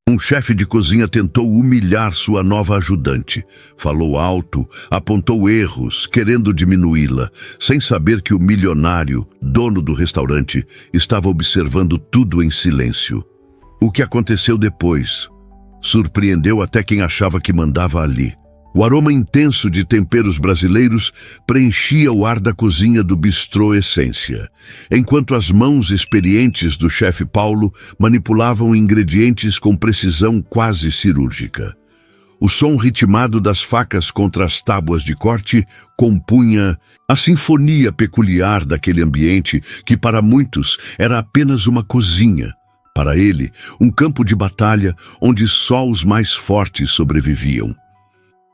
Um chefe de cozinha tentou humilhar sua nova ajudante. Falou alto, apontou erros, querendo diminuí-la, sem saber que o milionário, dono do restaurante, estava observando tudo em silêncio. O que aconteceu depois surpreendeu até quem achava que mandava ali. O aroma intenso de temperos brasileiros preenchia o ar da cozinha do Bistrô Essência, enquanto as mãos experientes do chefe Paulo manipulavam ingredientes com precisão quase cirúrgica. O som ritmado das facas contra as tábuas de corte compunha a sinfonia peculiar daquele ambiente que para muitos era apenas uma cozinha. Para ele, um campo de batalha onde só os mais fortes sobreviviam.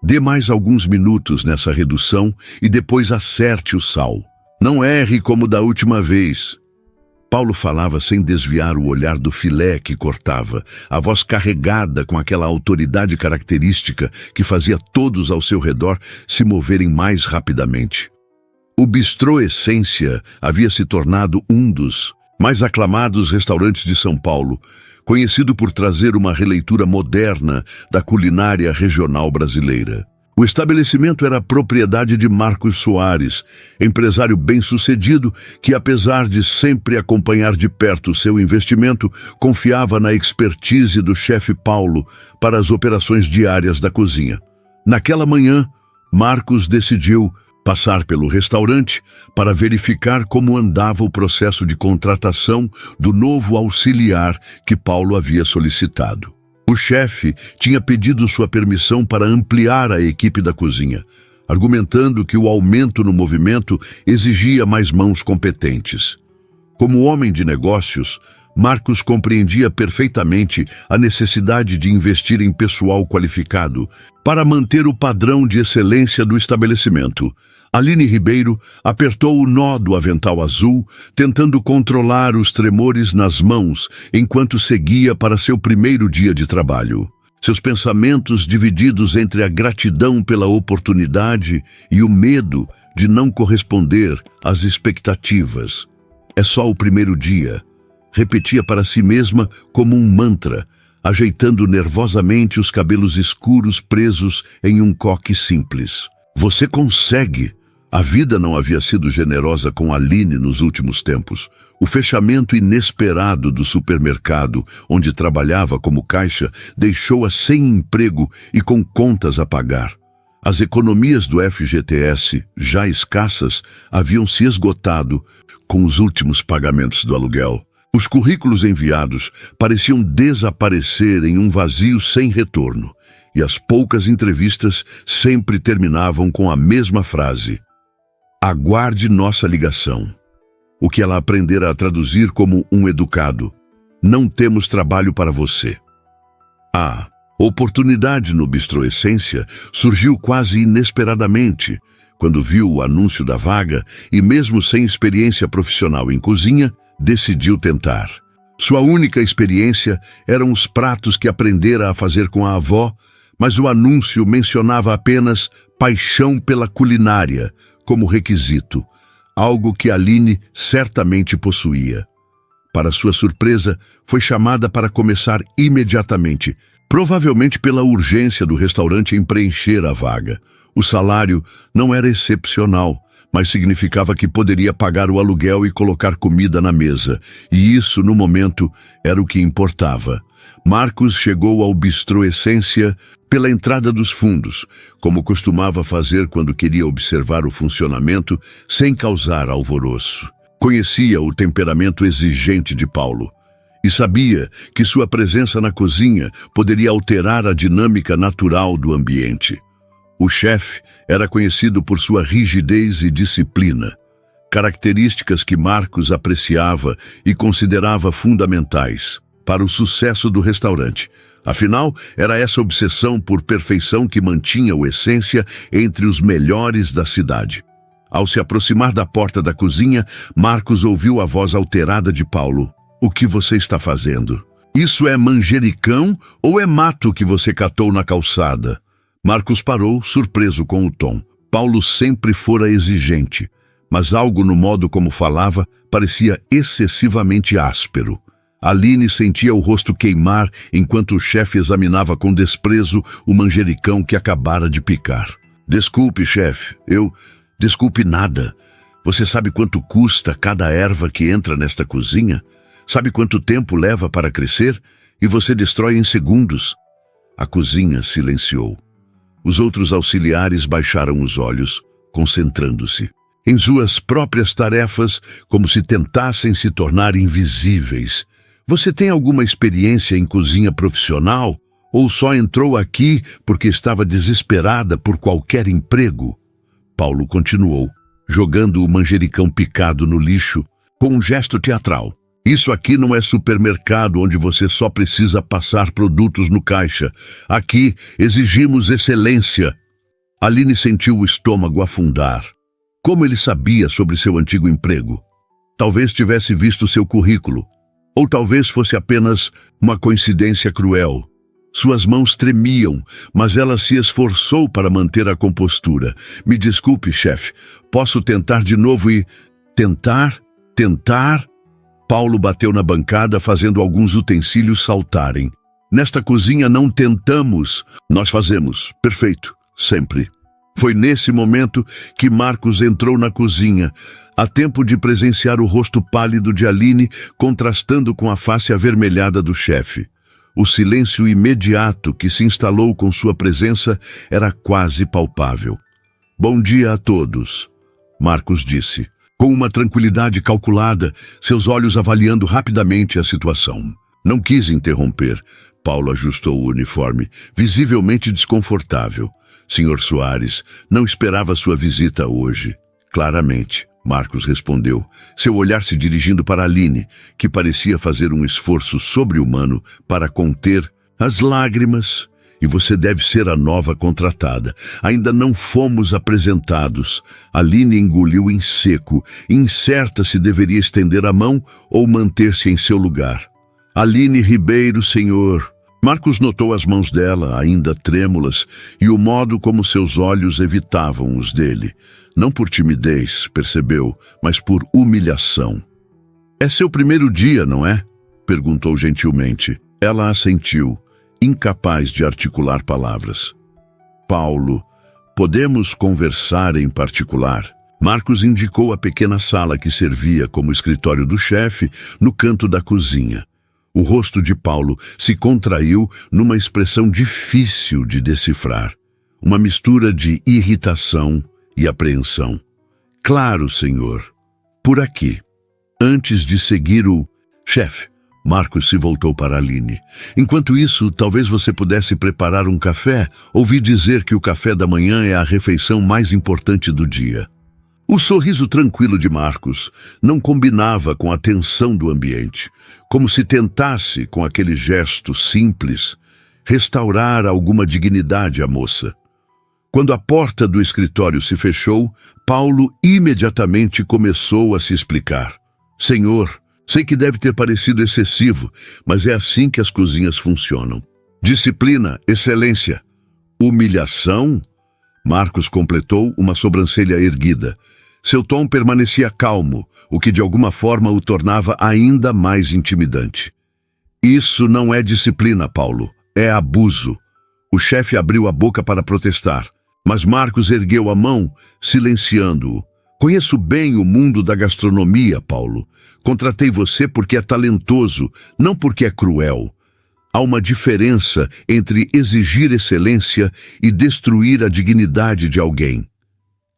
Dê mais alguns minutos nessa redução e depois acerte o sal. Não erre como da última vez. Paulo falava sem desviar o olhar do filé que cortava, a voz carregada com aquela autoridade característica que fazia todos ao seu redor se moverem mais rapidamente. O Bistrô Essência havia se tornado um dos mais aclamados restaurantes de São Paulo, conhecido por trazer uma releitura moderna da culinária regional brasileira. O estabelecimento era propriedade de Marcos Soares, empresário bem-sucedido que, apesar de sempre acompanhar de perto seu investimento, confiava na expertise do chefe Paulo para as operações diárias da cozinha. Naquela manhã, Marcos decidiu passar pelo restaurante para verificar como andava o processo de contratação do novo auxiliar que Paulo havia solicitado. O chefe tinha pedido sua permissão para ampliar a equipe da cozinha, argumentando que o aumento no movimento exigia mais mãos competentes. Como homem de negócios, Marcos compreendia perfeitamente a necessidade de investir em pessoal qualificado para manter o padrão de excelência do estabelecimento. Aline Ribeiro apertou o nó do avental azul, tentando controlar os tremores nas mãos enquanto seguia para seu primeiro dia de trabalho. Seus pensamentos divididos entre a gratidão pela oportunidade e o medo de não corresponder às expectativas. É só o primeiro dia, repetia para si mesma como um mantra, ajeitando nervosamente os cabelos escuros presos em um coque simples. Você consegue! A vida não havia sido generosa com Aline nos últimos tempos. O fechamento inesperado do supermercado, onde trabalhava como caixa, deixou-a sem emprego e com contas a pagar. As economias do FGTS, já escassas, haviam se esgotado com os últimos pagamentos do aluguel. Os currículos enviados pareciam desaparecer em um vazio sem retorno, e as poucas entrevistas sempre terminavam com a mesma frase: aguarde nossa ligação. O que ela aprendera a traduzir como um educado: não temos trabalho para você. A oportunidade no Bistrô Essência surgiu quase inesperadamente, quando viu o anúncio da vaga e, mesmo sem experiência profissional em cozinha, decidiu tentar. Sua única experiência eram os pratos que aprendera a fazer com a avó, mas o anúncio mencionava apenas paixão pela culinária como requisito, algo que Aline certamente possuía. Para sua surpresa, foi chamada para começar imediatamente, provavelmente pela urgência do restaurante em preencher a vaga. O salário não era excepcional, mas significava que poderia pagar o aluguel e colocar comida na mesa, e isso, no momento, era o que importava. Marcos chegou ao Bistrô Essência pela entrada dos fundos, como costumava fazer quando queria observar o funcionamento sem causar alvoroço. Conhecia o temperamento exigente de Paulo e sabia que sua presença na cozinha poderia alterar a dinâmica natural do ambiente. O chefe era conhecido por sua rigidez e disciplina, características que Marcos apreciava e considerava fundamentais para o sucesso do restaurante. Afinal, era essa obsessão por perfeição que mantinha o Essência entre os melhores da cidade. Ao se aproximar da porta da cozinha, Marcos ouviu a voz alterada de Paulo. O que você está fazendo? Isso é manjericão ou é mato que você catou na calçada? Marcos parou, surpreso com o tom. Paulo sempre fora exigente, mas algo no modo como falava parecia excessivamente áspero. Aline sentia o rosto queimar enquanto o chefe examinava com desprezo o manjericão que acabara de picar. Desculpe, chefe, Desculpe nada. Você sabe quanto custa cada erva que entra nesta cozinha? Sabe quanto tempo leva para crescer? E você destrói em segundos. A cozinha silenciou. Os outros auxiliares baixaram os olhos, concentrando-se em suas próprias tarefas, como se tentassem se tornar invisíveis. Você tem alguma experiência em cozinha profissional? Ou só entrou aqui porque estava desesperada por qualquer emprego? Paulo continuou, jogando o manjericão picado no lixo, com um gesto teatral. Isso aqui não é supermercado onde você só precisa passar produtos no caixa. Aqui exigimos excelência. Aline sentiu o estômago afundar. Como ele sabia sobre seu antigo emprego? Talvez tivesse visto seu currículo. Ou talvez fosse apenas uma coincidência cruel. Suas mãos tremiam, mas ela se esforçou para manter a compostura. Me desculpe, chefe. Posso tentar de novo e... Tentar? Paulo bateu na bancada, fazendo alguns utensílios saltarem. Nesta cozinha não tentamos, nós fazemos. Perfeito. Sempre. Foi nesse momento que Marcos entrou na cozinha, a tempo de presenciar o rosto pálido de Aline contrastando com a face avermelhada do chefe. O silêncio imediato que se instalou com sua presença era quase palpável. Bom dia a todos, Marcos disse, com uma tranquilidade calculada, seus olhos avaliando rapidamente a situação. Não quis interromper. Paulo ajustou o uniforme, visivelmente desconfortável. Senhor Soares, não esperava sua visita hoje. Claramente, Marcos respondeu, seu olhar se dirigindo para Aline, que parecia fazer um esforço sobre-humano para conter as lágrimas. E você deve ser a nova contratada. Ainda não fomos apresentados. Aline engoliu em seco, incerta se deveria estender a mão ou manter-se em seu lugar. Aline Ribeiro, senhor. Marcos notou as mãos dela, ainda trêmulas, e o modo como seus olhos evitavam os dele. Não por timidez, percebeu, mas por humilhação. É seu primeiro dia, não é? Perguntou gentilmente. Ela assentiu, incapaz de articular palavras. Paulo, podemos conversar em particular? Marcos indicou a pequena sala que servia como escritório do chefe no canto da cozinha. O rosto de Paulo se contraiu numa expressão difícil de decifrar. Uma mistura de irritação e apreensão. Claro, senhor. Por aqui. Antes de seguir o... Chefe, Marcos se voltou para Aline. Enquanto isso, talvez você pudesse preparar um café. Ouvi dizer que o café da manhã é a refeição mais importante do dia. O sorriso tranquilo de Marcos não combinava com a tensão do ambiente, como se tentasse, com aquele gesto simples, restaurar alguma dignidade à moça. Quando a porta do escritório se fechou, Paulo imediatamente começou a se explicar. Senhor, sei que deve ter parecido excessivo, mas é assim que as cozinhas funcionam. Disciplina, excelência. Humilhação? Marcos completou, uma sobrancelha erguida. Seu tom permanecia calmo, o que de alguma forma o tornava ainda mais intimidante. Isso não é disciplina, Paulo. É abuso. O chefe abriu a boca para protestar, mas Marcos ergueu a mão, silenciando-o. Conheço bem o mundo da gastronomia, Paulo. Contratei você porque é talentoso, não porque é cruel. Há uma diferença entre exigir excelência e destruir a dignidade de alguém.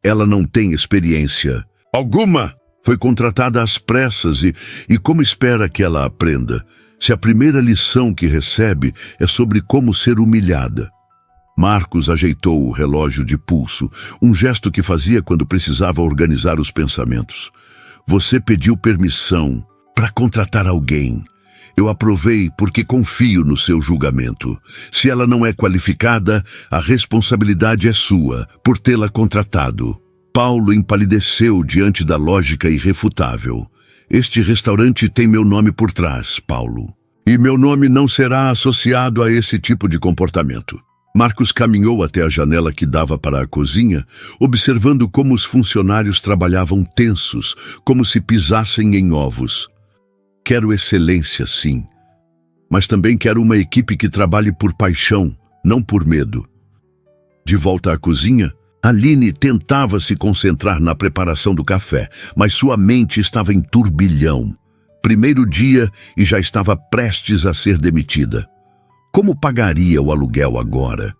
Ela não tem experiência alguma. Foi contratada às pressas e como espera que ela aprenda, se a primeira lição que recebe é sobre como ser humilhada? Marcos ajeitou o relógio de pulso, um gesto que fazia quando precisava organizar os pensamentos. Você pediu permissão para contratar alguém. Eu aprovei porque confio no seu julgamento. Se ela não é qualificada, a responsabilidade é sua por tê-la contratado. Paulo empalideceu diante da lógica irrefutável. Este restaurante tem meu nome por trás, Paulo. E meu nome não será associado a esse tipo de comportamento. Marcos caminhou até a janela que dava para a cozinha, observando como os funcionários trabalhavam tensos, como se pisassem em ovos. Quero excelência, sim. Mas também quero uma equipe que trabalhe por paixão, não por medo. De volta à cozinha, Aline tentava se concentrar na preparação do café, mas sua mente estava em turbilhão. Primeiro dia e já estava prestes a ser demitida. Como pagaria o aluguel agora?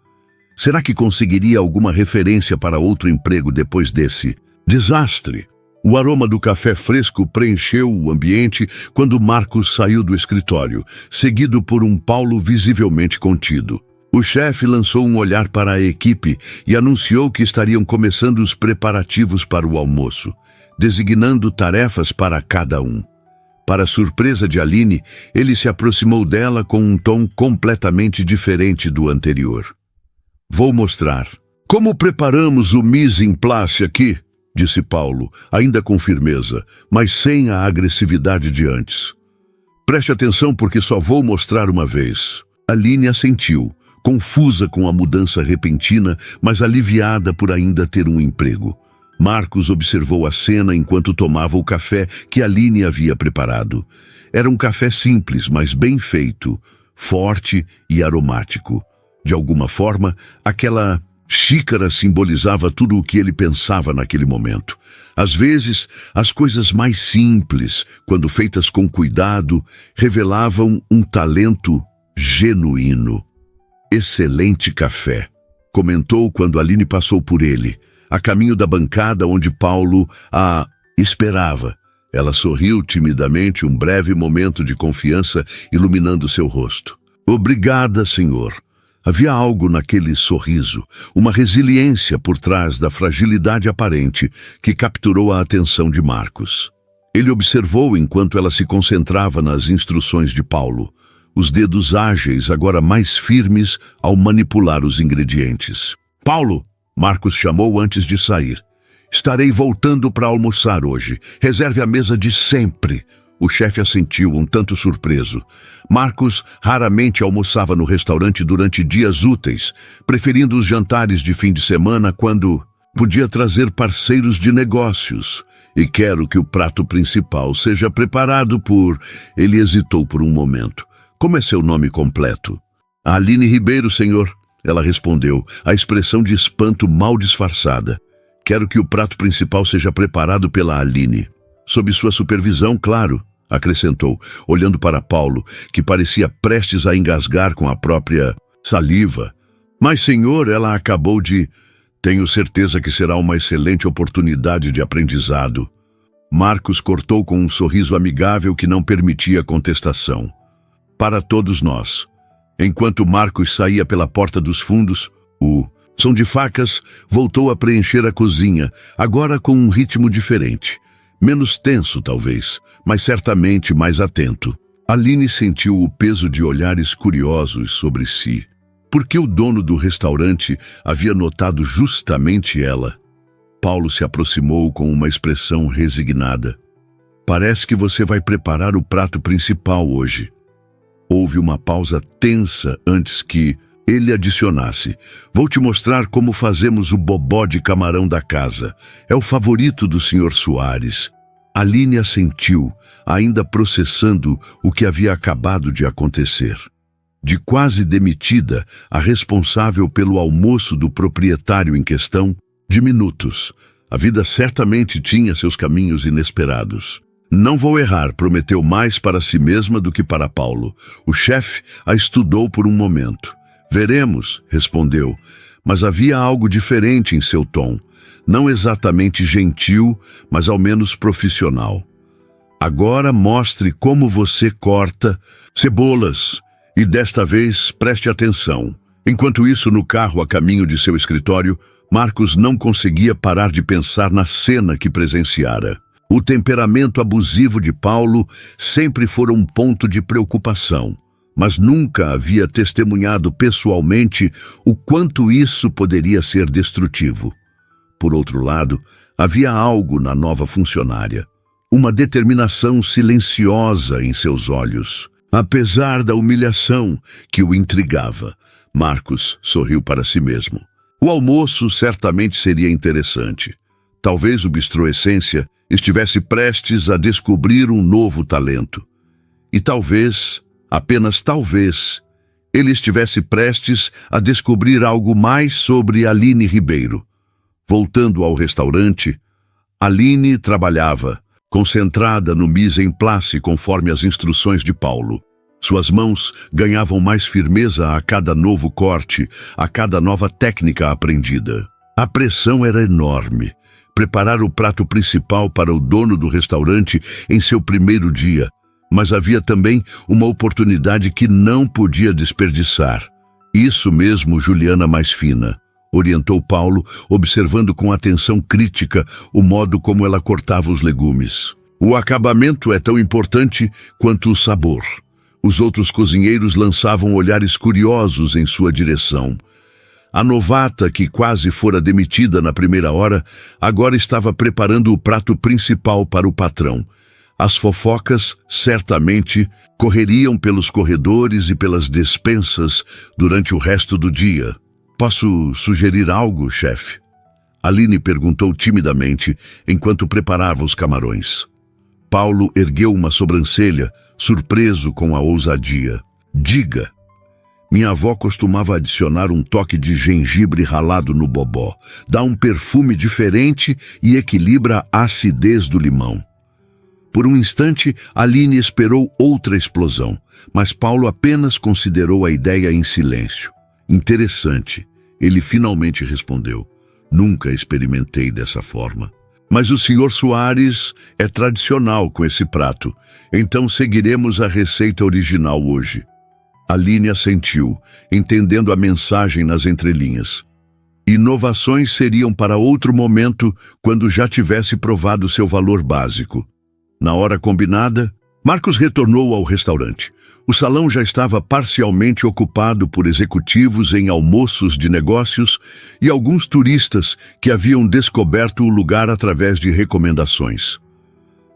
Será que conseguiria alguma referência para outro emprego depois desse desastre? O aroma do café fresco preencheu o ambiente quando Marcos saiu do escritório, seguido por um Paulo visivelmente contido. O chefe lançou um olhar para a equipe e anunciou que estariam começando os preparativos para o almoço, designando tarefas para cada um. Para surpresa de Aline, ele se aproximou dela com um tom completamente diferente do anterior. Vou mostrar. Como preparamos o mise en place aqui? Disse Paulo, ainda com firmeza, mas sem a agressividade de antes. Preste atenção porque só vou mostrar uma vez. Aline assentiu, confusa com a mudança repentina, mas aliviada por ainda ter um emprego. Marcos observou a cena enquanto tomava o café que Aline havia preparado. Era um café simples, mas bem feito, forte e aromático. De alguma forma, aquela xícara simbolizava tudo o que ele pensava naquele momento. Às vezes, as coisas mais simples, quando feitas com cuidado, revelavam um talento genuíno. Excelente café, comentou quando Aline passou por ele, a caminho da bancada onde Paulo a esperava. Ela sorriu timidamente, um breve momento de confiança iluminando seu rosto. Obrigada, senhor. Havia algo naquele sorriso, uma resiliência por trás da fragilidade aparente que capturou a atenção de Marcos. Ele observou enquanto ela se concentrava nas instruções de Paulo, os dedos ágeis agora mais firmes ao manipular os ingredientes. Paulo, Marcos chamou antes de sair. Estarei voltando para almoçar hoje. Reserve a mesa de sempre. O chefe assentiu, um tanto surpreso. Marcos raramente almoçava no restaurante durante dias úteis, preferindo os jantares de fim de semana quando podia trazer parceiros de negócios. E quero que o prato principal seja preparado por... Ele hesitou por um momento. Como é seu nome completo? Aline Ribeiro, senhor. Ela respondeu, a expressão de espanto mal disfarçada. Quero que o prato principal seja preparado pela Aline. Sob sua supervisão, claro, acrescentou, olhando para Paulo, que parecia prestes a engasgar com a própria saliva. Mas, senhor, ela acabou de... Tenho certeza que será uma excelente oportunidade de aprendizado. Marcos cortou com um sorriso amigável que não permitia contestação. Para todos nós. Enquanto Marcos saía pela porta dos fundos, o som de facas voltou a preencher a cozinha, agora com um ritmo diferente. Menos tenso, talvez, mas certamente mais atento. Aline sentiu o peso de olhares curiosos sobre si. Por que o dono do restaurante havia notado justamente ela? Paulo se aproximou com uma expressão resignada. Parece que você vai preparar o prato principal hoje. Houve uma pausa tensa antes que ele adicionasse. Vou te mostrar como fazemos o bobó de camarão da casa. É o favorito do Sr. Soares. Aline assentiu, ainda processando o que havia acabado de acontecer. De quase demitida, a responsável pelo almoço do proprietário em questão, de minutos. A vida certamente tinha seus caminhos inesperados. Não vou errar, prometeu mais para si mesma do que para Paulo. O chefe a estudou por um momento. Veremos, respondeu, mas havia algo diferente em seu tom. Não exatamente gentil, mas ao menos profissional. Agora mostre como você corta cebolas e desta vez preste atenção. Enquanto isso, no carro a caminho de seu escritório, Marcos não conseguia parar de pensar na cena que presenciara. O temperamento abusivo de Paulo sempre fora um ponto de preocupação, mas nunca havia testemunhado pessoalmente o quanto isso poderia ser destrutivo. Por outro lado, havia algo na nova funcionária, uma determinação silenciosa em seus olhos. Apesar da humilhação que o intrigava, Marcos sorriu para si mesmo. O almoço certamente seria interessante. Talvez o Bistrô Essência estivesse prestes a descobrir um novo talento. E talvez, apenas talvez, ele estivesse prestes a descobrir algo mais sobre Aline Ribeiro. Voltando ao restaurante, Aline trabalhava, concentrada no mise en place conforme as instruções de Paulo. Suas mãos ganhavam mais firmeza a cada novo corte, a cada nova técnica aprendida. A pressão era enorme. Preparar o prato principal para o dono do restaurante em seu primeiro dia. Mas havia também uma oportunidade que não podia desperdiçar. Isso mesmo, Juliana mais fina, orientou Paulo, observando com atenção crítica o modo como ela cortava os legumes. O acabamento é tão importante quanto o sabor. Os outros cozinheiros lançavam olhares curiosos em sua direção. A novata, que quase fora demitida na primeira hora, agora estava preparando o prato principal para o patrão. As fofocas, certamente, correriam pelos corredores e pelas despensas durante o resto do dia. Posso sugerir algo, chefe? Aline perguntou timidamente, enquanto preparava os camarões. Paulo ergueu uma sobrancelha, surpreso com a ousadia. Diga. Minha avó costumava adicionar um toque de gengibre ralado no bobó. Dá um perfume diferente e equilibra a acidez do limão. Por um instante, Aline esperou outra explosão, mas Paulo apenas considerou a ideia em silêncio. Interessante, ele finalmente respondeu. Nunca experimentei dessa forma. Mas o Sr. Soares é tradicional com esse prato, então seguiremos a receita original hoje. Aline assentiu, entendendo a mensagem nas entrelinhas. Inovações seriam para outro momento, quando já tivesse provado seu valor básico. Na hora combinada, Marcos retornou ao restaurante. O salão já estava parcialmente ocupado por executivos em almoços de negócios e alguns turistas que haviam descoberto o lugar através de recomendações.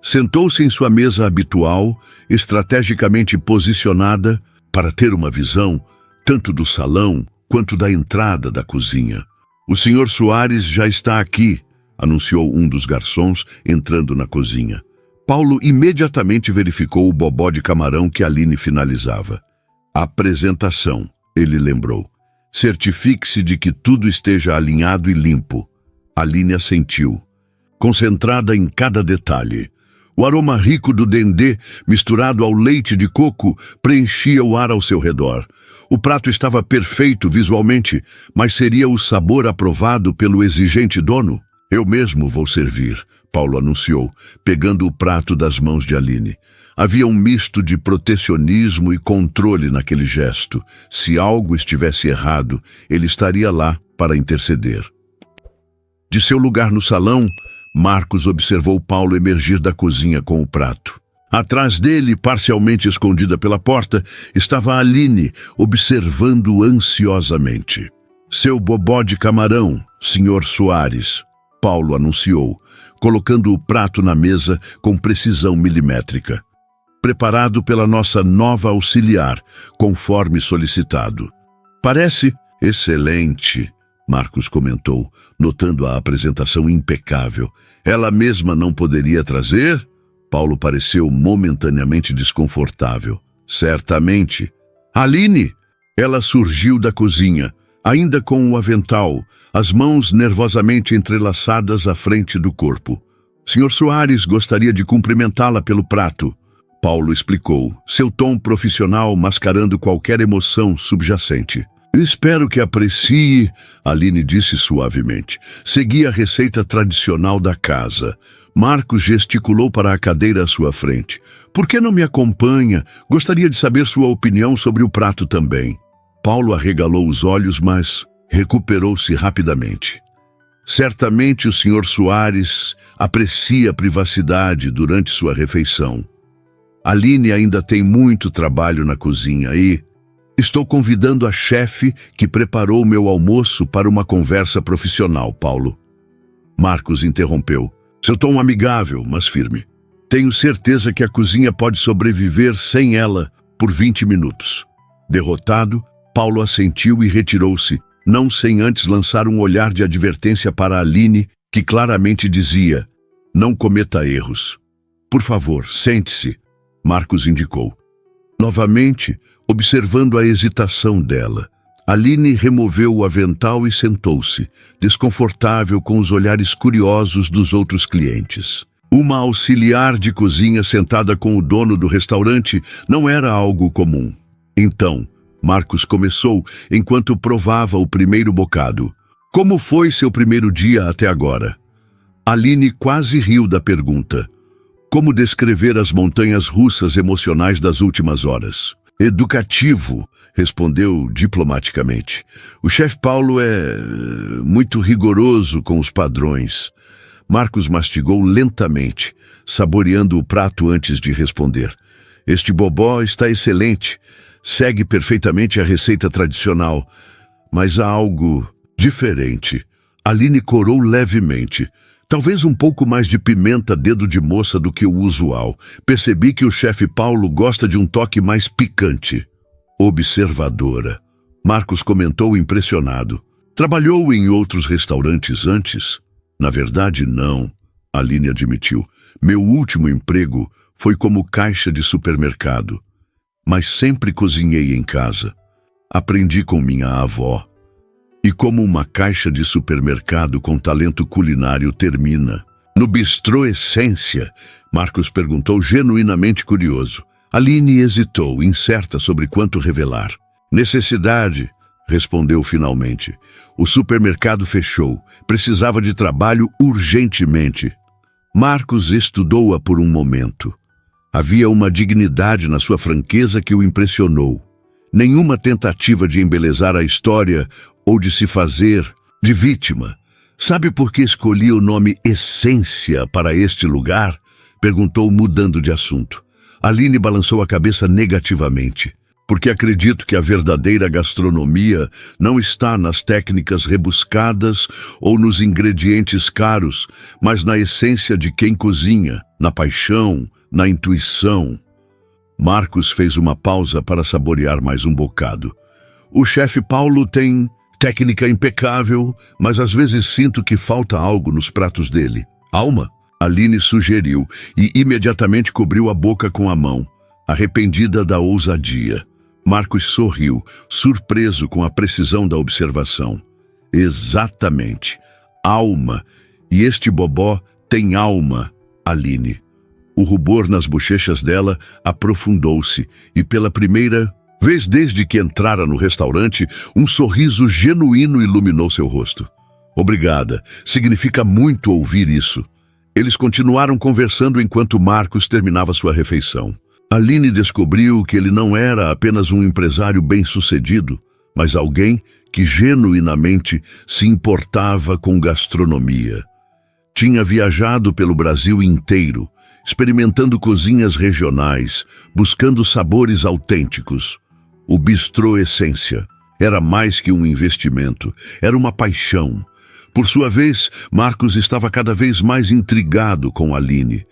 Sentou-se em sua mesa habitual, estrategicamente posicionada, para ter uma visão tanto do salão quanto da entrada da cozinha. O Sr. Soares já está aqui, anunciou um dos garçons, entrando na cozinha. Paulo imediatamente verificou o bobó de camarão que Aline finalizava. Apresentação, ele lembrou. Certifique-se de que tudo esteja alinhado e limpo. Aline assentiu, concentrada em cada detalhe. O aroma rico do dendê, misturado ao leite de coco, preenchia o ar ao seu redor. O prato estava perfeito visualmente, mas seria o sabor aprovado pelo exigente dono? Eu mesmo vou servir, Paulo anunciou, pegando o prato das mãos de Aline. Havia um misto de protecionismo e controle naquele gesto. Se algo estivesse errado, ele estaria lá para interceder. De seu lugar no salão, Marcos observou Paulo emergir da cozinha com o prato. Atrás dele, parcialmente escondida pela porta, estava Aline, observando ansiosamente. Seu bobó de camarão, Sr. Soares, Paulo anunciou, colocando o prato na mesa com precisão milimétrica. Preparado pela nossa nova auxiliar, conforme solicitado. Parece excelente, Marcos comentou, notando a apresentação impecável. Ela mesma não poderia trazer? Paulo pareceu momentaneamente desconfortável. Certamente. Aline! Ela surgiu da cozinha, ainda com o avental, as mãos nervosamente entrelaçadas à frente do corpo. Sr. Soares gostaria de cumprimentá-la pelo prato. Paulo explicou, seu tom profissional mascarando qualquer emoção subjacente. Espero que aprecie, Aline disse suavemente. Segui a receita tradicional da casa. Marcos gesticulou para a cadeira à sua frente. Por que não me acompanha? Gostaria de saber sua opinião sobre o prato também. Paulo arregalou os olhos, mas recuperou-se rapidamente. Certamente o Sr. Soares aprecia a privacidade durante sua refeição. Aline ainda tem muito trabalho na cozinha e... Estou convidando a chefe que preparou meu almoço para uma conversa profissional, Paulo. Marcos interrompeu. Seu tom amigável, mas firme. Tenho certeza que a cozinha pode sobreviver sem ela por 20 minutos. Derrotado, Paulo assentiu e retirou-se, não sem antes lançar um olhar de advertência para Aline, que claramente dizia, não cometa erros. Por favor, sente-se, Marcos indicou. novamente, observando a hesitação dela. Aline removeu o avental e sentou-se, desconfortável com os olhares curiosos dos outros clientes. Uma auxiliar de cozinha sentada com o dono do restaurante não era algo comum. Então, Marcos começou enquanto provava o primeiro bocado. Como foi seu primeiro dia até agora? Aline quase riu da pergunta. Como descrever as montanhas russas emocionais das últimas horas? Educativo, respondeu diplomaticamente. O chefe Paulo é muito rigoroso com os padrões. Marcos mastigou lentamente, saboreando o prato antes de responder. Este bobó está excelente. Segue perfeitamente a receita tradicional. Mas há algo diferente. Aline corou levemente. Talvez um pouco mais de pimenta dedo de moça do que o usual. Percebi que o chefe Paulo gosta de um toque mais picante. Observadora. Marcos comentou impressionado. Trabalhou em outros restaurantes antes? Na verdade, não. Aline admitiu. Meu último emprego foi como caixa de supermercado. Mas sempre cozinhei em casa. Aprendi com minha avó. E como uma caixa de supermercado com talento culinário termina? No bistrô Essência? Marcos perguntou, genuinamente curioso. Aline hesitou, incerta sobre quanto revelar. Necessidade, respondeu finalmente. O supermercado fechou. Precisava de trabalho urgentemente. Marcos estudou-a por um momento. Havia uma dignidade na sua franqueza que o impressionou. Nenhuma tentativa de embelezar a história ou de se fazer de vítima. Sabe por que escolhi o nome Essência para este lugar? Perguntou, mudando de assunto. Aline balançou a cabeça negativamente. Porque acredito que a verdadeira gastronomia não está nas técnicas rebuscadas ou nos ingredientes caros, mas na essência de quem cozinha, na paixão, na intuição. Marcos fez uma pausa para saborear mais um bocado. O chefe Paulo tem técnica impecável, mas às vezes sinto que falta algo nos pratos dele. Alma? Aline sugeriu e imediatamente cobriu a boca com a mão, arrependida da ousadia. Marcos sorriu, surpreso com a precisão da observação. Exatamente. Alma. E este bobó tem alma, Aline. O rubor nas bochechas dela aprofundou-se e pela primeira vez desde que entrara no restaurante, um sorriso genuíno iluminou seu rosto. Obrigada. Significa muito ouvir isso. Eles continuaram conversando enquanto Marcos terminava sua refeição. Aline descobriu que ele não era apenas um empresário bem-sucedido, mas alguém que genuinamente se importava com gastronomia. Tinha viajado pelo Brasil inteiro, experimentando cozinhas regionais, buscando sabores autênticos. O bistrô Essência era mais que um investimento, era uma paixão. Por sua vez, Marcos estava cada vez mais intrigado com Aline.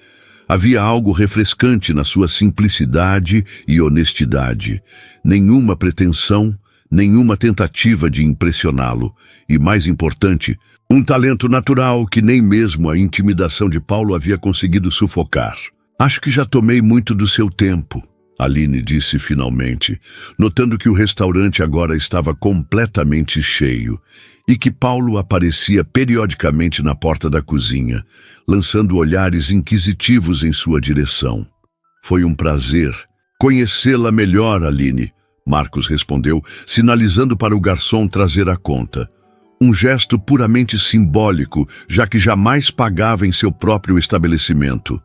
Havia algo refrescante na sua simplicidade e honestidade. Nenhuma pretensão, nenhuma tentativa de impressioná-lo. E, mais importante, um talento natural que nem mesmo a intimidação de Paulo havia conseguido sufocar. Acho que já tomei muito do seu tempo, Aline disse finalmente, notando que o restaurante agora estava completamente cheio e que Paulo aparecia periodicamente na porta da cozinha, lançando olhares inquisitivos em sua direção. Foi um prazer conhecê-la melhor, Aline, Marcos respondeu, sinalizando para o garçom trazer a conta. Um gesto puramente simbólico, já que jamais pagava em seu próprio estabelecimento.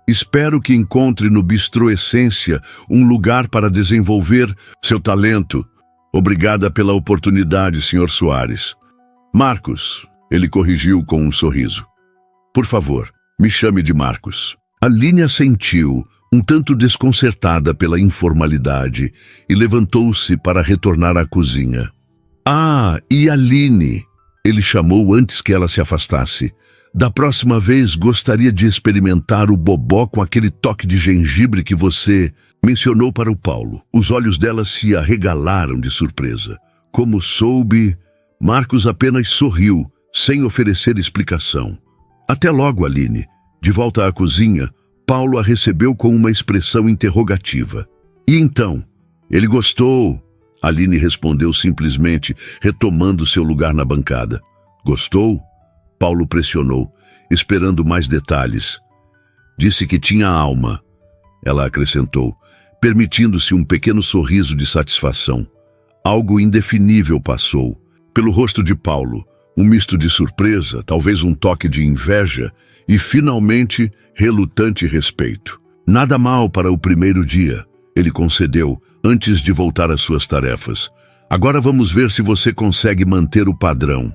Espero que encontre no Bistrô Essência um lugar para desenvolver seu talento. Obrigada pela oportunidade, Sr. Soares. Marcos, ele corrigiu com um sorriso. Por favor, me chame de Marcos. Aline assentiu, um tanto desconcertada pela informalidade, e levantou-se para retornar à cozinha. Ah, e Aline, ele chamou antes que ela se afastasse. Da próxima vez gostaria de experimentar o bobó com aquele toque de gengibre que você mencionou para o Paulo. Os olhos dela se arregalaram de surpresa. Como soube, Marcos apenas sorriu, sem oferecer explicação. Até logo, Aline. De volta à cozinha, Paulo a recebeu com uma expressão interrogativa. E então? Ele gostou. Aline respondeu simplesmente, retomando seu lugar na bancada. Gostou? Paulo pressionou, esperando mais detalhes. Disse que tinha alma, ela acrescentou, permitindo-se um pequeno sorriso de satisfação. Algo indefinível passou pelo rosto de Paulo, um misto de surpresa, talvez um toque de inveja e, finalmente, relutante respeito. Nada mal para o primeiro dia, ele concedeu, antes de voltar às suas tarefas. Agora vamos ver se você consegue manter o padrão.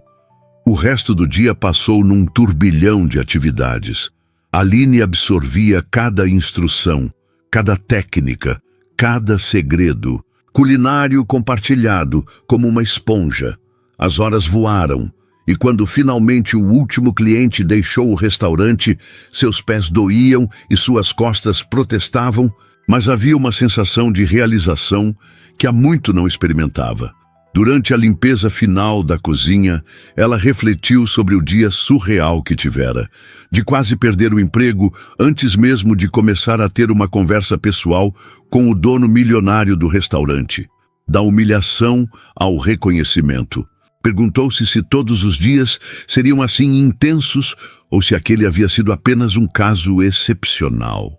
O resto do dia passou num turbilhão de atividades. Aline absorvia cada instrução, cada técnica, cada segredo, culinário compartilhado como uma esponja. As horas voaram, e quando finalmente o último cliente deixou o restaurante, seus pés doíam e suas costas protestavam, mas havia uma sensação de realização que há muito não experimentava. Durante a limpeza final da cozinha, ela refletiu sobre o dia surreal que tivera, de quase perder o emprego antes mesmo de começar a ter uma conversa pessoal com o dono milionário do restaurante. Da humilhação ao reconhecimento. Perguntou-se se todos os dias seriam assim intensos ou se aquele havia sido apenas um caso excepcional.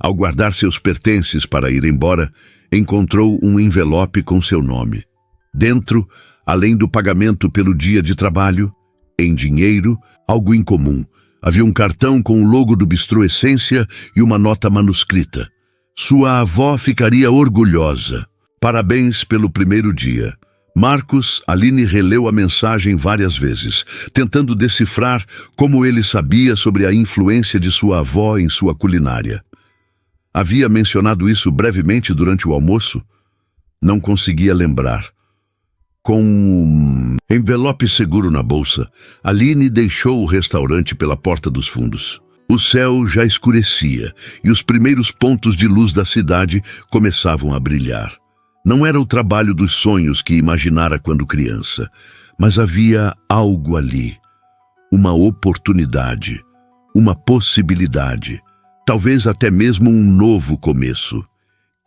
Ao guardar seus pertences para ir embora, encontrou um envelope com seu nome. Dentro, além do pagamento pelo dia de trabalho, em dinheiro, algo incomum. Havia um cartão com o logo do Bistrô Essência e uma nota manuscrita. Sua avó ficaria orgulhosa. Parabéns pelo primeiro dia. Marcos, Aline releu a mensagem várias vezes, tentando decifrar como ele sabia sobre a influência de sua avó em sua culinária. Havia mencionado isso brevemente durante o almoço? Não conseguia lembrar. Com um envelope seguro na bolsa, Aline deixou o restaurante pela porta dos fundos. O céu já escurecia e os primeiros pontos de luz da cidade começavam a brilhar. Não era o trabalho dos sonhos que imaginara quando criança, mas havia algo ali. Uma oportunidade, uma possibilidade, talvez até mesmo um novo começo.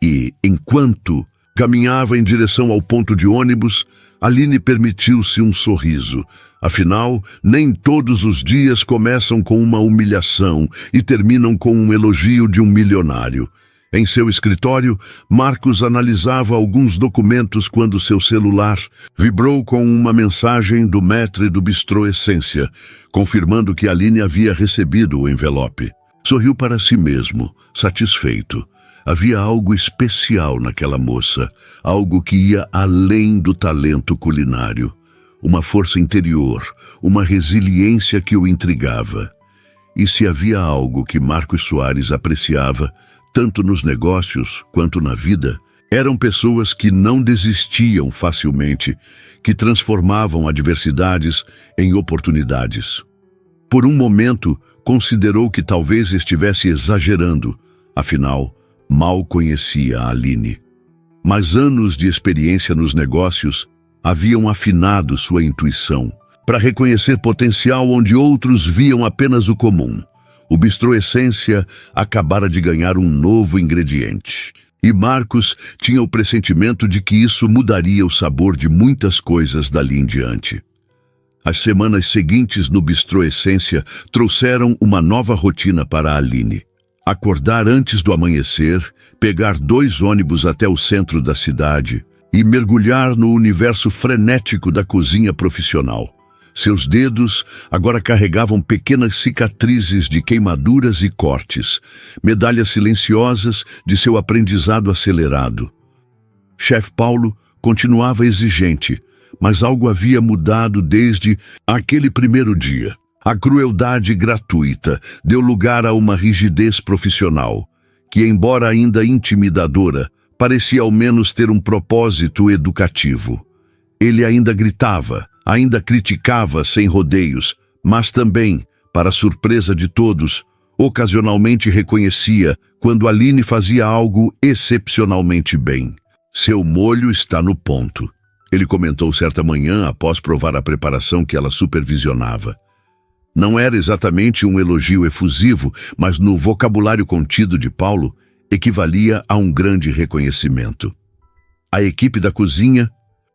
E, enquanto caminhava em direção ao ponto de ônibus, Aline permitiu-se um sorriso. Afinal, nem todos os dias começam com uma humilhação e terminam com um elogio de um milionário. Em seu escritório, Marcos analisava alguns documentos quando seu celular vibrou com uma mensagem do maître do Bistrô Essência, confirmando que Aline havia recebido o envelope. Sorriu para si mesmo, satisfeito. Havia algo especial naquela moça, algo que ia além do talento culinário. Uma força interior, uma resiliência que o intrigava. E se havia algo que Marcos Soares apreciava, tanto nos negócios quanto na vida, eram pessoas que não desistiam facilmente, que transformavam adversidades em oportunidades. Por um momento, considerou que talvez estivesse exagerando, afinal, mal conhecia a Aline. Mas anos de experiência nos negócios haviam afinado sua intuição para reconhecer potencial onde outros viam apenas o comum. O Bistrô Essência acabara de ganhar um novo ingrediente. E Marcos tinha o pressentimento de que isso mudaria o sabor de muitas coisas dali em diante. As semanas seguintes no Bistrô Essência trouxeram uma nova rotina para a Aline. Acordar antes do amanhecer, pegar 2 ônibus até o centro da cidade e mergulhar no universo frenético da cozinha profissional. Seus dedos agora carregavam pequenas cicatrizes de queimaduras e cortes, medalhas silenciosas de seu aprendizado acelerado. Chefe Paulo continuava exigente, mas algo havia mudado desde aquele primeiro dia. A crueldade gratuita deu lugar a uma rigidez profissional, que, embora ainda intimidadora, parecia ao menos ter um propósito educativo. Ele ainda gritava, ainda criticava sem rodeios, mas também, para surpresa de todos, ocasionalmente reconhecia quando Aline fazia algo excepcionalmente bem. Seu molho está no ponto, ele comentou certa manhã após provar a preparação que ela supervisionava. Não era exatamente um elogio efusivo, mas no vocabulário contido de Paulo, equivalia a um grande reconhecimento. A equipe da cozinha,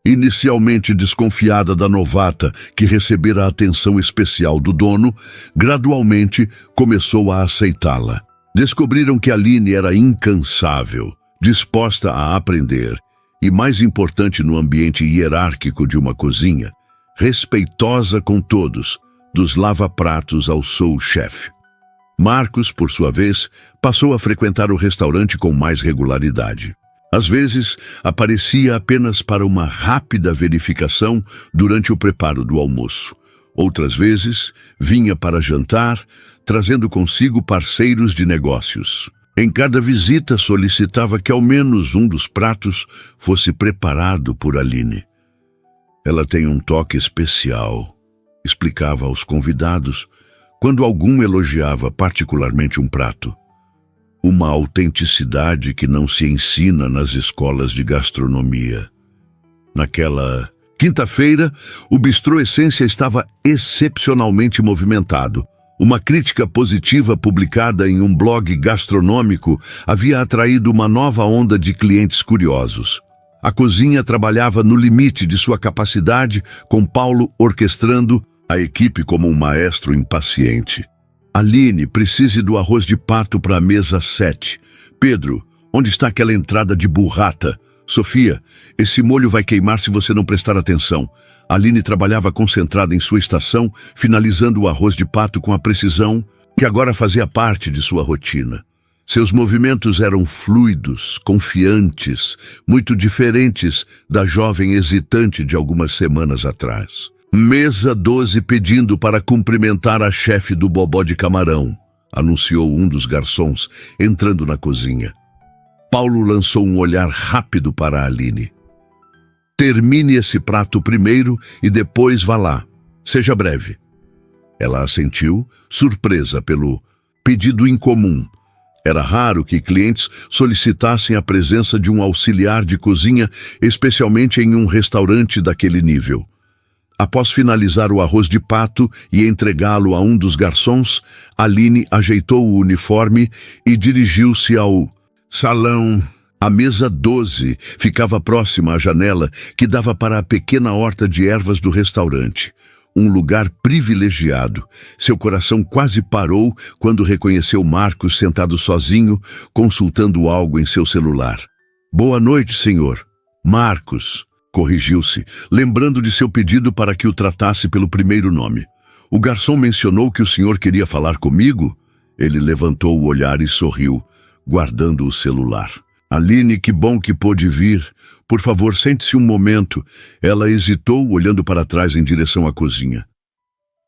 inicialmente desconfiada da novata que recebera a atenção especial do dono, gradualmente começou a aceitá-la. Descobriram que Aline era incansável, disposta a aprender e, mais importante no ambiente hierárquico de uma cozinha, respeitosa com todos, dos lava-pratos ao sous-chefe. Marcos, por sua vez, passou a frequentar o restaurante com mais regularidade. Às vezes, aparecia apenas para uma rápida verificação durante o preparo do almoço. Outras vezes, vinha para jantar, trazendo consigo parceiros de negócios. Em cada visita, solicitava que ao menos um dos pratos fosse preparado por Aline. Ela tem um toque especial, explicava aos convidados, quando algum elogiava particularmente um prato. Uma autenticidade que não se ensina nas escolas de gastronomia. Naquela quinta-feira, o Bistrô Essência estava excepcionalmente movimentado. Uma crítica positiva publicada em um blog gastronômico havia atraído uma nova onda de clientes curiosos. A cozinha trabalhava no limite de sua capacidade, com Paulo orquestrando a equipe como um maestro impaciente. Aline, precise do arroz de pato para a mesa 7. Pedro, onde está aquela entrada de burrata? Sofia, esse molho vai queimar se você não prestar atenção. Aline trabalhava concentrada em sua estação, finalizando o arroz de pato com a precisão que agora fazia parte de sua rotina. Seus movimentos eram fluidos, confiantes, muito diferentes da jovem hesitante de algumas semanas atrás. Mesa 12 pedindo para cumprimentar a chefe do bobó de camarão, anunciou um dos garçons, entrando na cozinha. Paulo lançou um olhar rápido para a Aline. Termine esse prato primeiro e depois vá lá. Seja breve. Ela assentiu, surpresa pelo pedido incomum. Era raro que clientes solicitassem a presença de um auxiliar de cozinha, especialmente em um restaurante daquele nível. Após finalizar o arroz de pato e entregá-lo a um dos garçons, Aline ajeitou o uniforme e dirigiu-se ao salão. A mesa 12 ficava próxima à janela que dava para a pequena horta de ervas do restaurante. Um lugar privilegiado. Seu coração quase parou quando reconheceu Marcos sentado sozinho, consultando algo em seu celular. Boa noite, senhor. Marcos. Corrigiu-se, lembrando de seu pedido para que o tratasse pelo primeiro nome. O garçom mencionou que o senhor queria falar comigo? Ele levantou o olhar e sorriu, guardando o celular. Aline, que bom que pôde vir. Por favor, sente-se um momento. Ela hesitou, olhando para trás em direção à cozinha.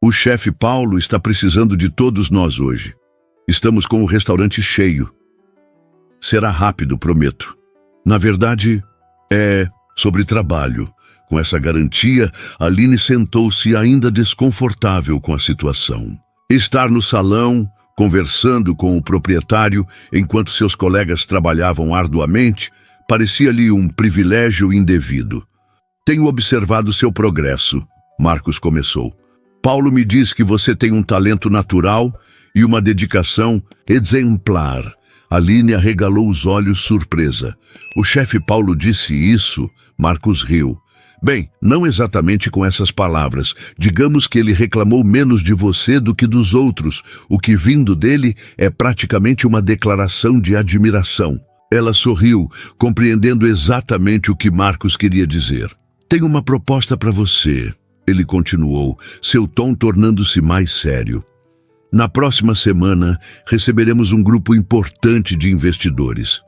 O chefe Paulo está precisando de todos nós hoje. Estamos com o restaurante cheio. Será rápido, prometo. Na verdade, sobre trabalho. Com essa garantia, Aline sentou-se ainda desconfortável com a situação. Estar no salão, conversando com o proprietário enquanto seus colegas trabalhavam arduamente, parecia-lhe um privilégio indevido. Tenho observado seu progresso, Marcos começou. Paulo me diz que você tem um talento natural e uma dedicação exemplar. Aline arregalou os olhos surpresa. O chefe Paulo disse isso? Marcos riu. Bem, não exatamente com essas palavras. Digamos que ele reclamou menos de você do que dos outros, o que vindo dele é praticamente uma declaração de admiração. Ela sorriu, compreendendo exatamente o que Marcos queria dizer. Tenho uma proposta para você, ele continuou, seu tom tornando-se mais sério. Na próxima semana, receberemos um grupo importante de investidores.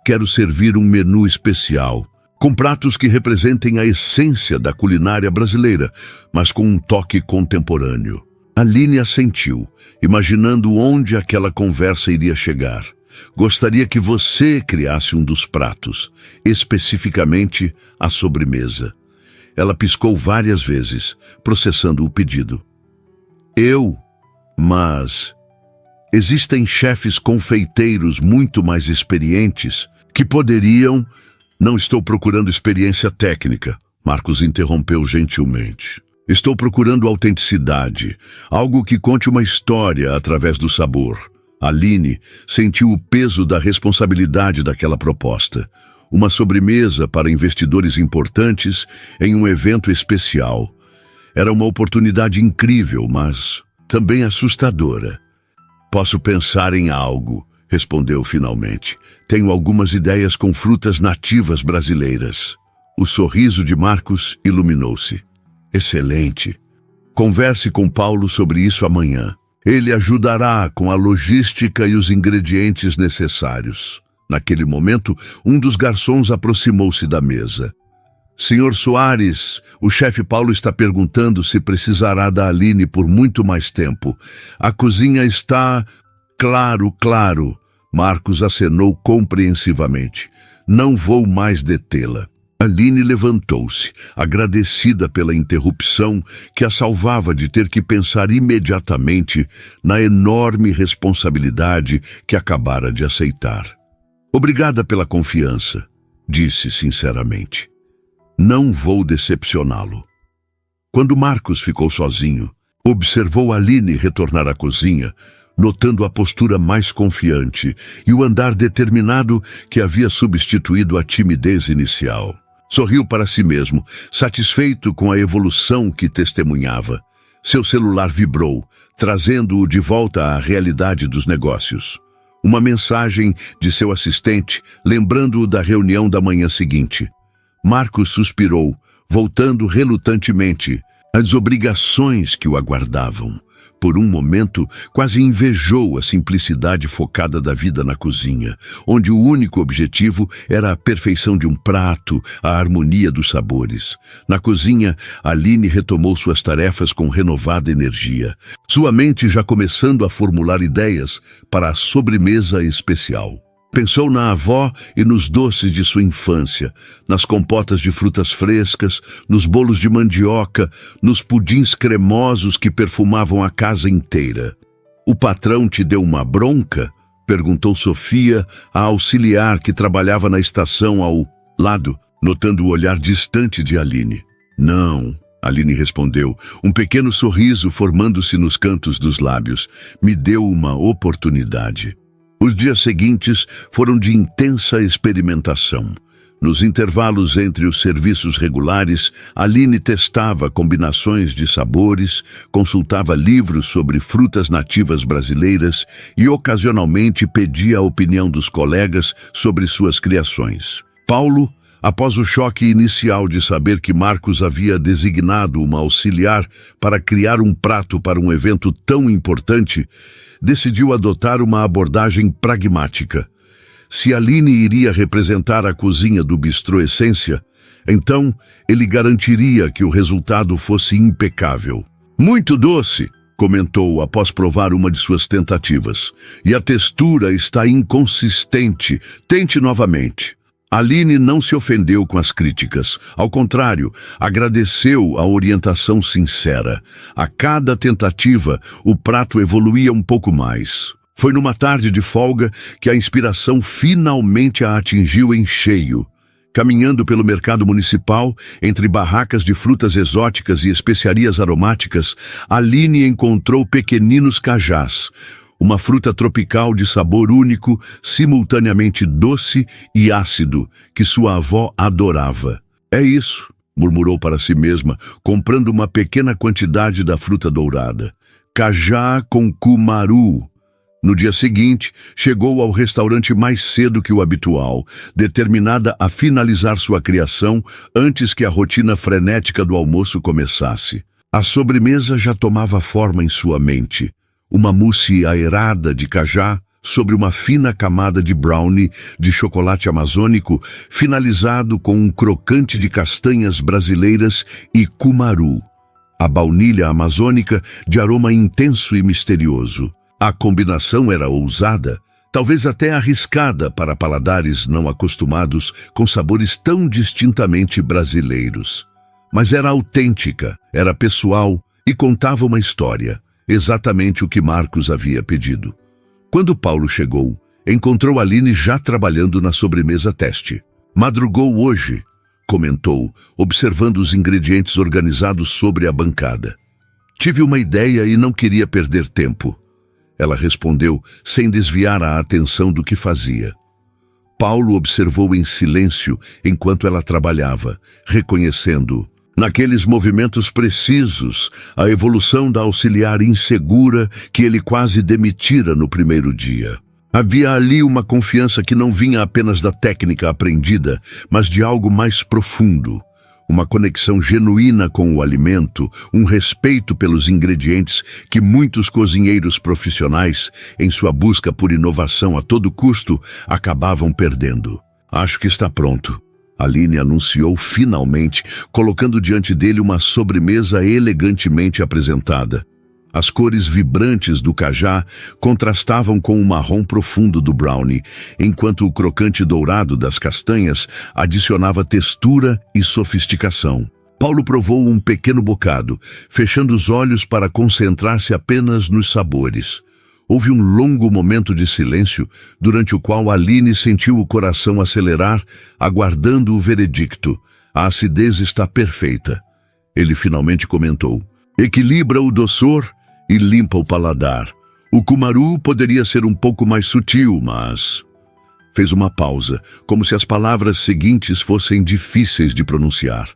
Quero servir um menu especial, com pratos que representem a essência da culinária brasileira, mas com um toque contemporâneo. Aline assentiu, imaginando onde aquela conversa iria chegar. Gostaria que você criasse um dos pratos, especificamente a sobremesa. Ela piscou várias vezes, processando o pedido. Mas existem chefes confeiteiros muito mais experientes que poderiam... Não estou procurando experiência técnica, Marcos interrompeu gentilmente. Estou procurando autenticidade, algo que conte uma história através do sabor. Aline sentiu o peso da responsabilidade daquela proposta. Uma sobremesa para investidores importantes em um evento especial. Era uma oportunidade incrível, mas também assustadora. "Posso pensar em algo", respondeu finalmente. "Tenho algumas ideias com frutas nativas brasileiras." O sorriso de Marcos iluminou-se. "Excelente. Converse com Paulo sobre isso amanhã. Ele ajudará com a logística e os ingredientes necessários." Naquele momento, um dos garçons aproximou-se da mesa. "Senhor Soares, o chefe Paulo está perguntando se precisará da Aline por muito mais tempo. A cozinha está..." Claro. Marcos acenou compreensivamente. "Não vou mais detê-la." Aline levantou-se, agradecida pela interrupção que a salvava de ter que pensar imediatamente na enorme responsabilidade que acabara de aceitar. "Obrigada pela confiança", disse sinceramente. "Não vou decepcioná-lo." Quando Marcos ficou sozinho, observou Aline retornar à cozinha, notando a postura mais confiante e o andar determinado que havia substituído a timidez inicial. Sorriu para si mesmo, satisfeito com a evolução que testemunhava. Seu celular vibrou, trazendo-o de volta à realidade dos negócios. Uma mensagem de seu assistente, lembrando-o da reunião da manhã seguinte. Marcos suspirou, voltando relutantemente às obrigações que o aguardavam. Por um momento, quase invejou a simplicidade focada da vida na cozinha, onde o único objetivo era a perfeição de um prato, a harmonia dos sabores. Na cozinha, Aline retomou suas tarefas com renovada energia, sua mente já começando a formular ideias para a sobremesa especial. Pensou na avó e nos doces de sua infância, nas compotas de frutas frescas, nos bolos de mandioca, nos pudins cremosos que perfumavam a casa inteira. "O patrão te deu uma bronca?" perguntou Sofia, a auxiliar que trabalhava na estação ao lado, notando o olhar distante de Aline. "Não", Aline respondeu, um pequeno sorriso formando-se nos cantos dos lábios. "Me deu uma oportunidade." Os dias seguintes foram de intensa experimentação. Nos intervalos entre os serviços regulares, Aline testava combinações de sabores, consultava livros sobre frutas nativas brasileiras e ocasionalmente pedia a opinião dos colegas sobre suas criações. Paulo, após o choque inicial de saber que Marcos havia designado uma auxiliar para criar um prato para um evento tão importante, decidiu adotar uma abordagem pragmática. Se Aline iria representar a cozinha do Bistrô Essência, então ele garantiria que o resultado fosse impecável. "Muito doce", comentou após provar uma de suas tentativas. "E a textura está inconsistente. Tente novamente." Aline não se ofendeu com as críticas. Ao contrário, agradeceu a orientação sincera. A cada tentativa, o prato evoluía um pouco mais. Foi numa tarde de folga que a inspiração finalmente a atingiu em cheio. Caminhando pelo mercado municipal, entre barracas de frutas exóticas e especiarias aromáticas, Aline encontrou pequeninos cajás, uma fruta tropical de sabor único, simultaneamente doce e ácido, que sua avó adorava. "É isso", murmurou para si mesma, comprando uma pequena quantidade da fruta dourada. "Cajá com cumaru." No dia seguinte, chegou ao restaurante mais cedo que o habitual, determinada a finalizar sua criação antes que a rotina frenética do almoço começasse. A sobremesa já tomava forma em sua mente. Uma mousse aerada de cajá sobre uma fina camada de brownie de chocolate amazônico, finalizado com um crocante de castanhas brasileiras e cumaru. A baunilha amazônica de aroma intenso e misterioso. A combinação era ousada, talvez até arriscada para paladares não acostumados com sabores tão distintamente brasileiros. Mas era autêntica, era pessoal e contava uma história, exatamente o que Marcos havia pedido. Quando Paulo chegou, encontrou Aline já trabalhando na sobremesa teste. "Madrugou hoje", comentou, observando os ingredientes organizados sobre a bancada. "Tive uma ideia e não queria perder tempo." Ela respondeu, sem desviar a atenção do que fazia. Paulo observou em silêncio enquanto ela trabalhava, reconhecendo, naqueles movimentos precisos, a evolução da auxiliar insegura que ele quase demitira no primeiro dia. Havia ali uma confiança que não vinha apenas da técnica aprendida, mas de algo mais profundo. Uma conexão genuína com o alimento, um respeito pelos ingredientes que muitos cozinheiros profissionais, em sua busca por inovação a todo custo, acabavam perdendo. Acho que está pronto. Aline anunciou finalmente, colocando diante dele uma sobremesa elegantemente apresentada. As cores vibrantes do cajá contrastavam com o marrom profundo do brownie, enquanto o crocante dourado das castanhas adicionava textura e sofisticação. Paulo provou um pequeno bocado, fechando os olhos para concentrar-se apenas nos sabores. Houve um longo momento de silêncio, durante o qual Aline sentiu o coração acelerar, aguardando o veredicto. A acidez está perfeita. Ele finalmente comentou. Equilibra o doçor e limpa o paladar. O cumaru poderia ser um pouco mais sutil, mas... Fez uma pausa, como se as palavras seguintes fossem difíceis de pronunciar.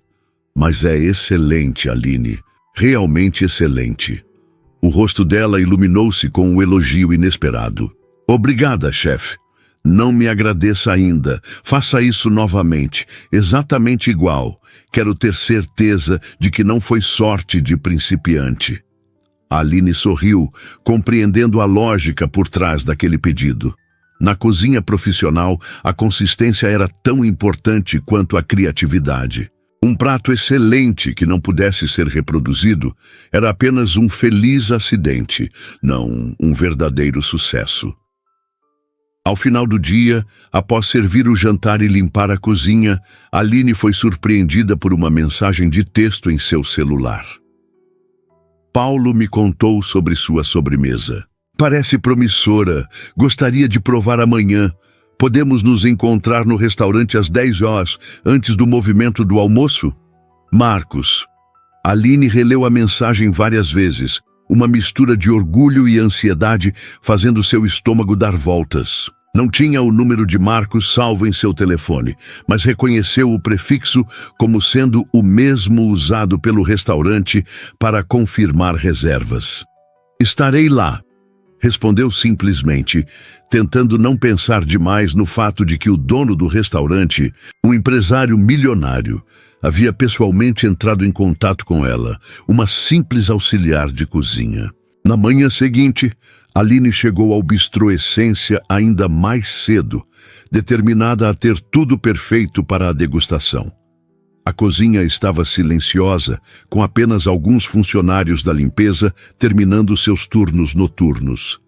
Mas é excelente, Aline. Realmente excelente. O rosto dela iluminou-se com um elogio inesperado. Obrigada, chefe. Não me agradeça ainda. Faça isso novamente, exatamente igual. Quero ter certeza de que não foi sorte de principiante. Aline sorriu, compreendendo a lógica por trás daquele pedido. Na cozinha profissional, a consistência era tão importante quanto a criatividade. Um prato excelente que não pudesse ser reproduzido era apenas um feliz acidente, não um verdadeiro sucesso. Ao final do dia, após servir o jantar e limpar a cozinha, Aline foi surpreendida por uma mensagem de texto em seu celular. Paulo me contou sobre sua sobremesa. Parece promissora. Gostaria de provar amanhã. Podemos nos encontrar no restaurante às 10 horas, antes do movimento do almoço? Marcos. Aline releu a mensagem várias vezes, uma mistura de orgulho e ansiedade fazendo seu estômago dar voltas. Não tinha o número de Marcos salvo em seu telefone, mas reconheceu o prefixo como sendo o mesmo usado pelo restaurante para confirmar reservas. Estarei lá, respondeu simplesmente, tentando não pensar demais no fato de que o dono do restaurante, um empresário milionário, havia pessoalmente entrado em contato com ela, uma simples auxiliar de cozinha. Na manhã seguinte, Aline chegou ao Bistrô Essência ainda mais cedo, determinada a ter tudo perfeito para a degustação. A cozinha estava silenciosa, com apenas alguns funcionários da limpeza terminando seus turnos noturnos.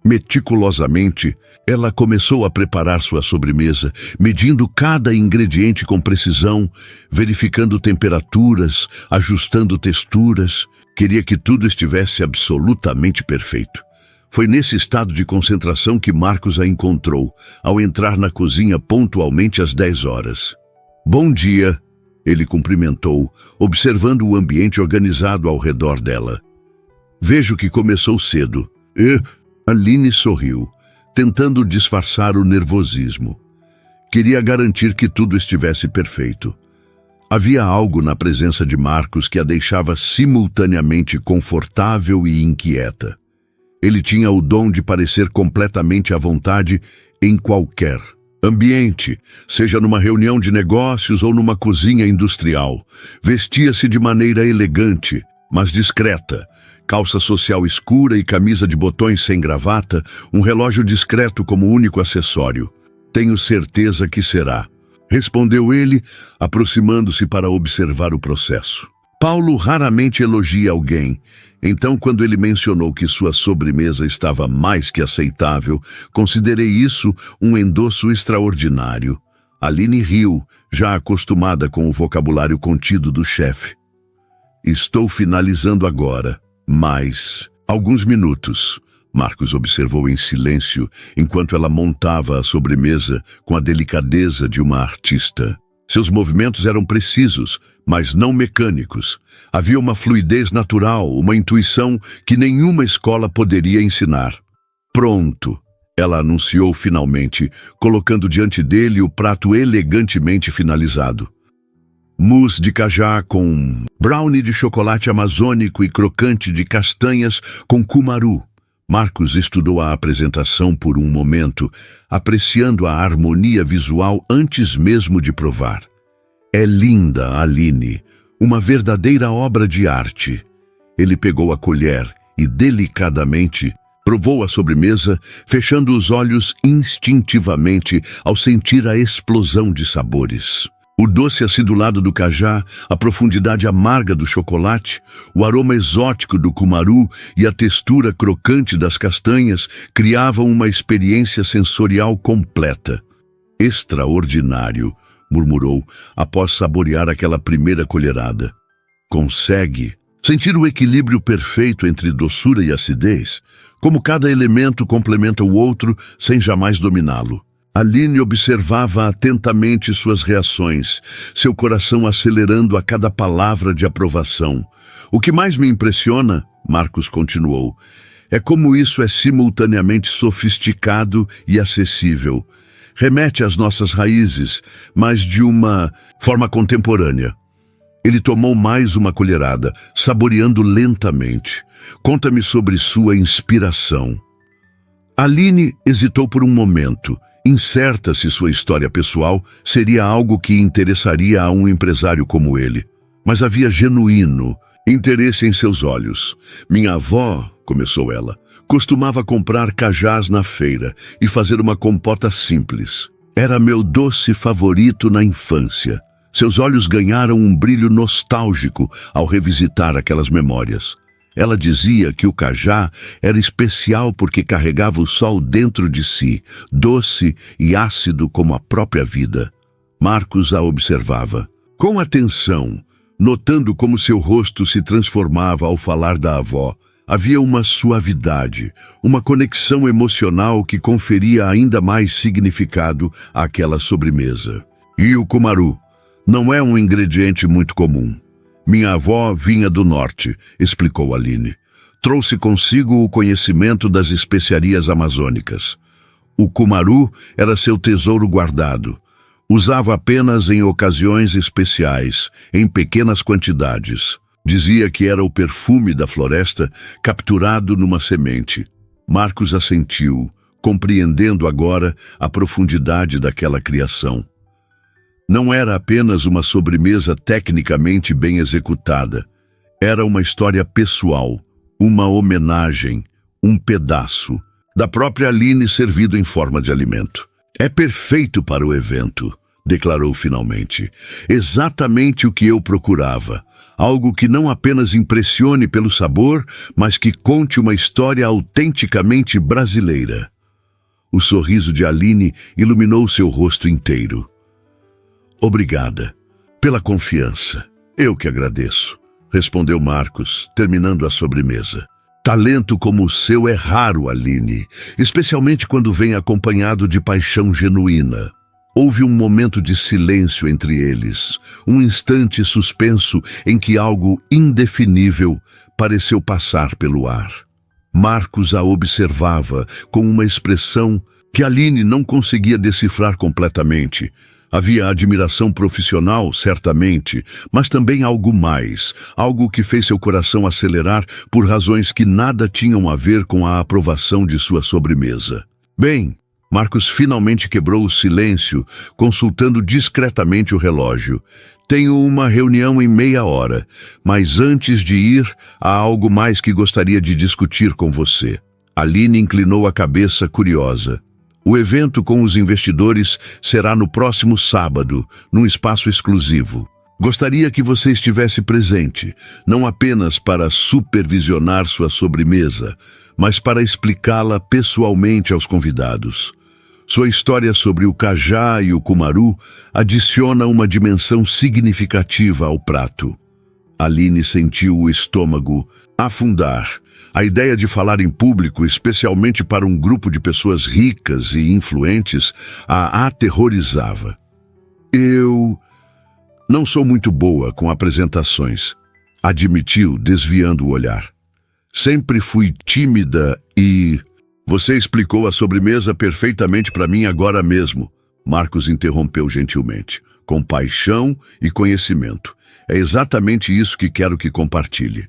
Meticulosamente, ela começou a preparar sua sobremesa, medindo cada ingrediente com precisão, verificando temperaturas, ajustando texturas. Queria que tudo estivesse absolutamente perfeito. Foi nesse estado de concentração que Marcos a encontrou, ao entrar na cozinha pontualmente às 10 horas. Bom dia, ele cumprimentou, observando o ambiente organizado ao redor dela. Vejo que começou cedo. Aline sorriu, tentando disfarçar o nervosismo. Queria garantir que tudo estivesse perfeito. Havia algo na presença de Marcos que a deixava simultaneamente confortável e inquieta. Ele tinha o dom de parecer completamente à vontade em qualquer ambiente, seja numa reunião de negócios ou numa cozinha industrial. Vestia-se de maneira elegante, mas discreta. Calça social escura e camisa de botões sem gravata, um relógio discreto como único acessório. Tenho certeza que será, respondeu ele, aproximando-se para observar o processo. Paulo raramente elogia alguém, então quando ele mencionou que sua sobremesa estava mais que aceitável, considerei isso um endosso extraordinário. Aline riu, já acostumada com o vocabulário contido do chefe. Estou finalizando agora, mas... Alguns minutos, Marcos observou em silêncio enquanto ela montava a sobremesa com a delicadeza de uma artista. Seus movimentos eram precisos, mas não mecânicos. Havia uma fluidez natural, uma intuição que nenhuma escola poderia ensinar. Pronto, ela anunciou finalmente, colocando diante dele o prato elegantemente finalizado. Mousse de cajá com brownie de chocolate amazônico e crocante de castanhas com cumaru. Marcos estudou a apresentação por um momento, apreciando a harmonia visual antes mesmo de provar. É linda, Aline, uma verdadeira obra de arte. Ele pegou a colher e, delicadamente, provou a sobremesa, fechando os olhos instintivamente ao sentir a explosão de sabores. O doce acidulado do cajá, a profundidade amarga do chocolate, o aroma exótico do cumaru e a textura crocante das castanhas criavam uma experiência sensorial completa. Extraordinário, murmurou, após saborear aquela primeira colherada. Consegue sentir o equilíbrio perfeito entre doçura e acidez, como cada elemento complementa o outro sem jamais dominá-lo. Aline observava atentamente suas reações, seu coração acelerando a cada palavra de aprovação. O que mais me impressiona, Marcos continuou, é como isso é simultaneamente sofisticado e acessível. Remete às nossas raízes, mas de uma forma contemporânea. Ele tomou mais uma colherada, saboreando lentamente. Conta-me sobre sua inspiração. Aline hesitou por um momento, incerta se sua história pessoal seria algo que interessaria a um empresário como ele. Mas havia genuíno interesse em seus olhos. Minha avó, começou ela, costumava comprar cajás na feira e fazer uma compota simples. Era meu doce favorito na infância. Seus olhos ganharam um brilho nostálgico ao revisitar aquelas memórias. Ela dizia que o cajá era especial porque carregava o sol dentro de si, doce e ácido como a própria vida. Marcos a observava com atenção, notando como seu rosto se transformava ao falar da avó. Havia uma suavidade, uma conexão emocional que conferia ainda mais significado àquela sobremesa. E o cumaru não é um ingrediente muito comum. Minha avó vinha do norte, explicou Aline. Trouxe consigo o conhecimento das especiarias amazônicas. O cumaru era seu tesouro guardado. Usava apenas em ocasiões especiais, em pequenas quantidades. Dizia que era o perfume da floresta capturado numa semente. Marcos assentiu, compreendendo agora a profundidade daquela criação. Não era apenas uma sobremesa tecnicamente bem executada. Era uma história pessoal, uma homenagem, um pedaço da própria Aline servido em forma de alimento. É perfeito para o evento, declarou finalmente. Exatamente o que eu procurava. Algo que não apenas impressione pelo sabor, mas que conte uma história autenticamente brasileira. O sorriso de Aline iluminou seu rosto inteiro. Obrigada pela confiança. Eu que agradeço, respondeu Marcos, terminando a sobremesa. Talento como o seu é raro, Aline, especialmente quando vem acompanhado de paixão genuína. Houve um momento de silêncio entre eles, um instante suspenso em que algo indefinível pareceu passar pelo ar. Marcos a observava com uma expressão que Aline não conseguia decifrar completamente. Havia admiração profissional, certamente, mas também algo mais, algo que fez seu coração acelerar por razões que nada tinham a ver com a aprovação de sua sobremesa. Bem, Marcos finalmente quebrou o silêncio, consultando discretamente o relógio. Tenho uma reunião em meia hora, mas antes de ir, há algo mais que gostaria de discutir com você. Aline inclinou a cabeça curiosa. O evento com os investidores será no próximo sábado, num espaço exclusivo. Gostaria que você estivesse presente, não apenas para supervisionar sua sobremesa, mas para explicá-la pessoalmente aos convidados. Sua história sobre o cajá e o cumaru adiciona uma dimensão significativa ao prato. Aline sentiu o estômago afundar. A ideia de falar em público, especialmente para um grupo de pessoas ricas e influentes, a aterrorizava. Eu não sou muito boa com apresentações, admitiu, desviando o olhar. Sempre fui tímida e Você explicou a sobremesa perfeitamente para mim agora mesmo. Marcos interrompeu gentilmente. Com paixão e conhecimento. É exatamente isso que quero que compartilhe.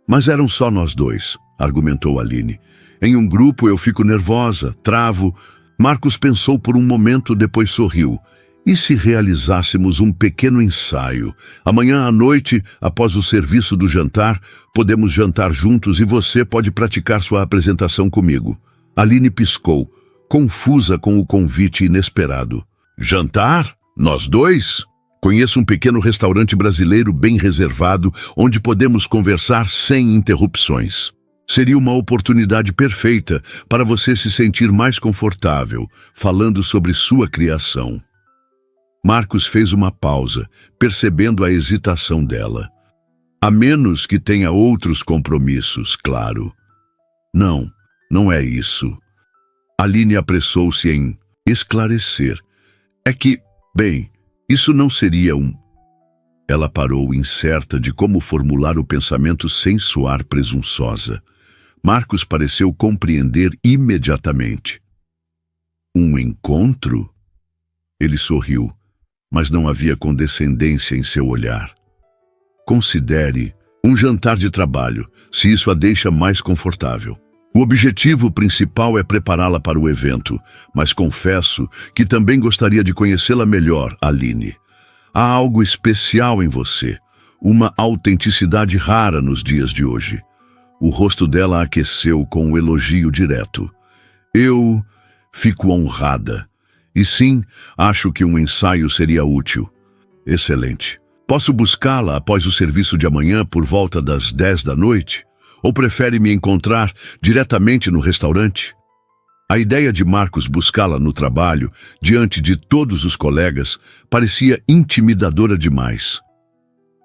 Mas eram só nós dois, argumentou Aline. Em um grupo eu fico nervosa, travo. Marcos pensou por um momento, depois sorriu. E se realizássemos um pequeno ensaio? Amanhã à noite, após o serviço do jantar, podemos jantar juntos e você pode praticar sua apresentação comigo. Aline piscou, confusa com o convite inesperado. Jantar? Nós dois? Conheço um pequeno restaurante brasileiro bem reservado, onde podemos conversar sem interrupções. Seria uma oportunidade perfeita para você se sentir mais confortável, falando sobre sua criação. Marcos fez uma pausa, percebendo a hesitação dela. A menos que tenha outros compromissos, claro. Não, não é isso. Aline apressou-se em esclarecer. É que, bem, isso não seria um... Ela parou, incerta de como formular o pensamento sem soar presunçosa. Marcos pareceu compreender imediatamente. Um encontro? Ele sorriu, mas não havia condescendência em seu olhar. Considere um jantar de trabalho, se isso a deixa mais confortável. O objetivo principal é prepará-la para o evento, mas confesso que também gostaria de conhecê-la melhor, Aline. Há algo especial em você, uma autenticidade rara nos dias de hoje. O rosto dela aqueceu com um elogio direto. Eu fico honrada. E sim, acho que um ensaio seria útil. Excelente. Posso buscá-la após o serviço de amanhã por volta das 10 da noite? Ou prefere me encontrar diretamente no restaurante? A ideia de Marcos buscá-la no trabalho, diante de todos os colegas, parecia intimidadora demais.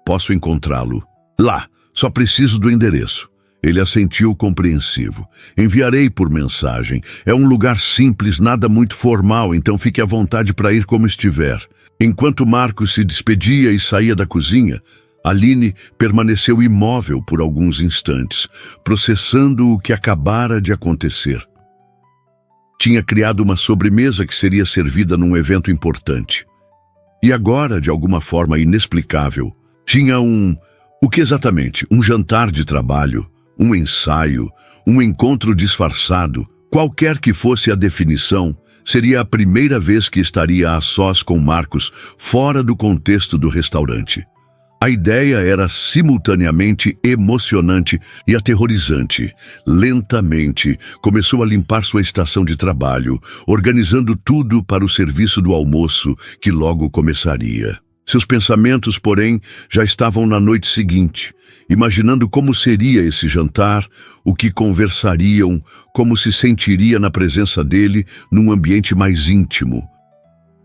Posso encontrá-lo lá, só preciso do endereço. Ele assentiu compreensivo. Enviarei por mensagem. É um lugar simples, nada muito formal, então fique à vontade para ir como estiver. Enquanto Marcos se despedia e saía da cozinha, Aline permaneceu imóvel por alguns instantes, processando o que acabara de acontecer. Tinha criado uma sobremesa que seria servida num evento importante. E agora, de alguma forma inexplicável, tinha o que exatamente? Um jantar de trabalho, um ensaio, um encontro disfarçado, qualquer que fosse a definição, seria a primeira vez que estaria a sós com Marcos, fora do contexto do restaurante. A ideia era simultaneamente emocionante e aterrorizante. Lentamente, começou a limpar sua estação de trabalho, organizando tudo para o serviço do almoço, que logo começaria. Seus pensamentos, porém, já estavam na noite seguinte, imaginando como seria esse jantar, o que conversariam, como se sentiria na presença dele num ambiente mais íntimo.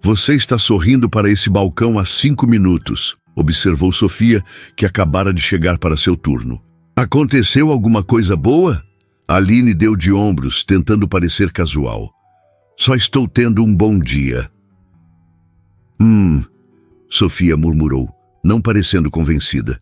Você está sorrindo para esse balcão há 5 minutos. Observou Sofia, que acabara de chegar para seu turno. Aconteceu alguma coisa boa? Aline deu de ombros, tentando parecer casual. Só estou tendo um bom dia. Sofia murmurou, não parecendo convencida.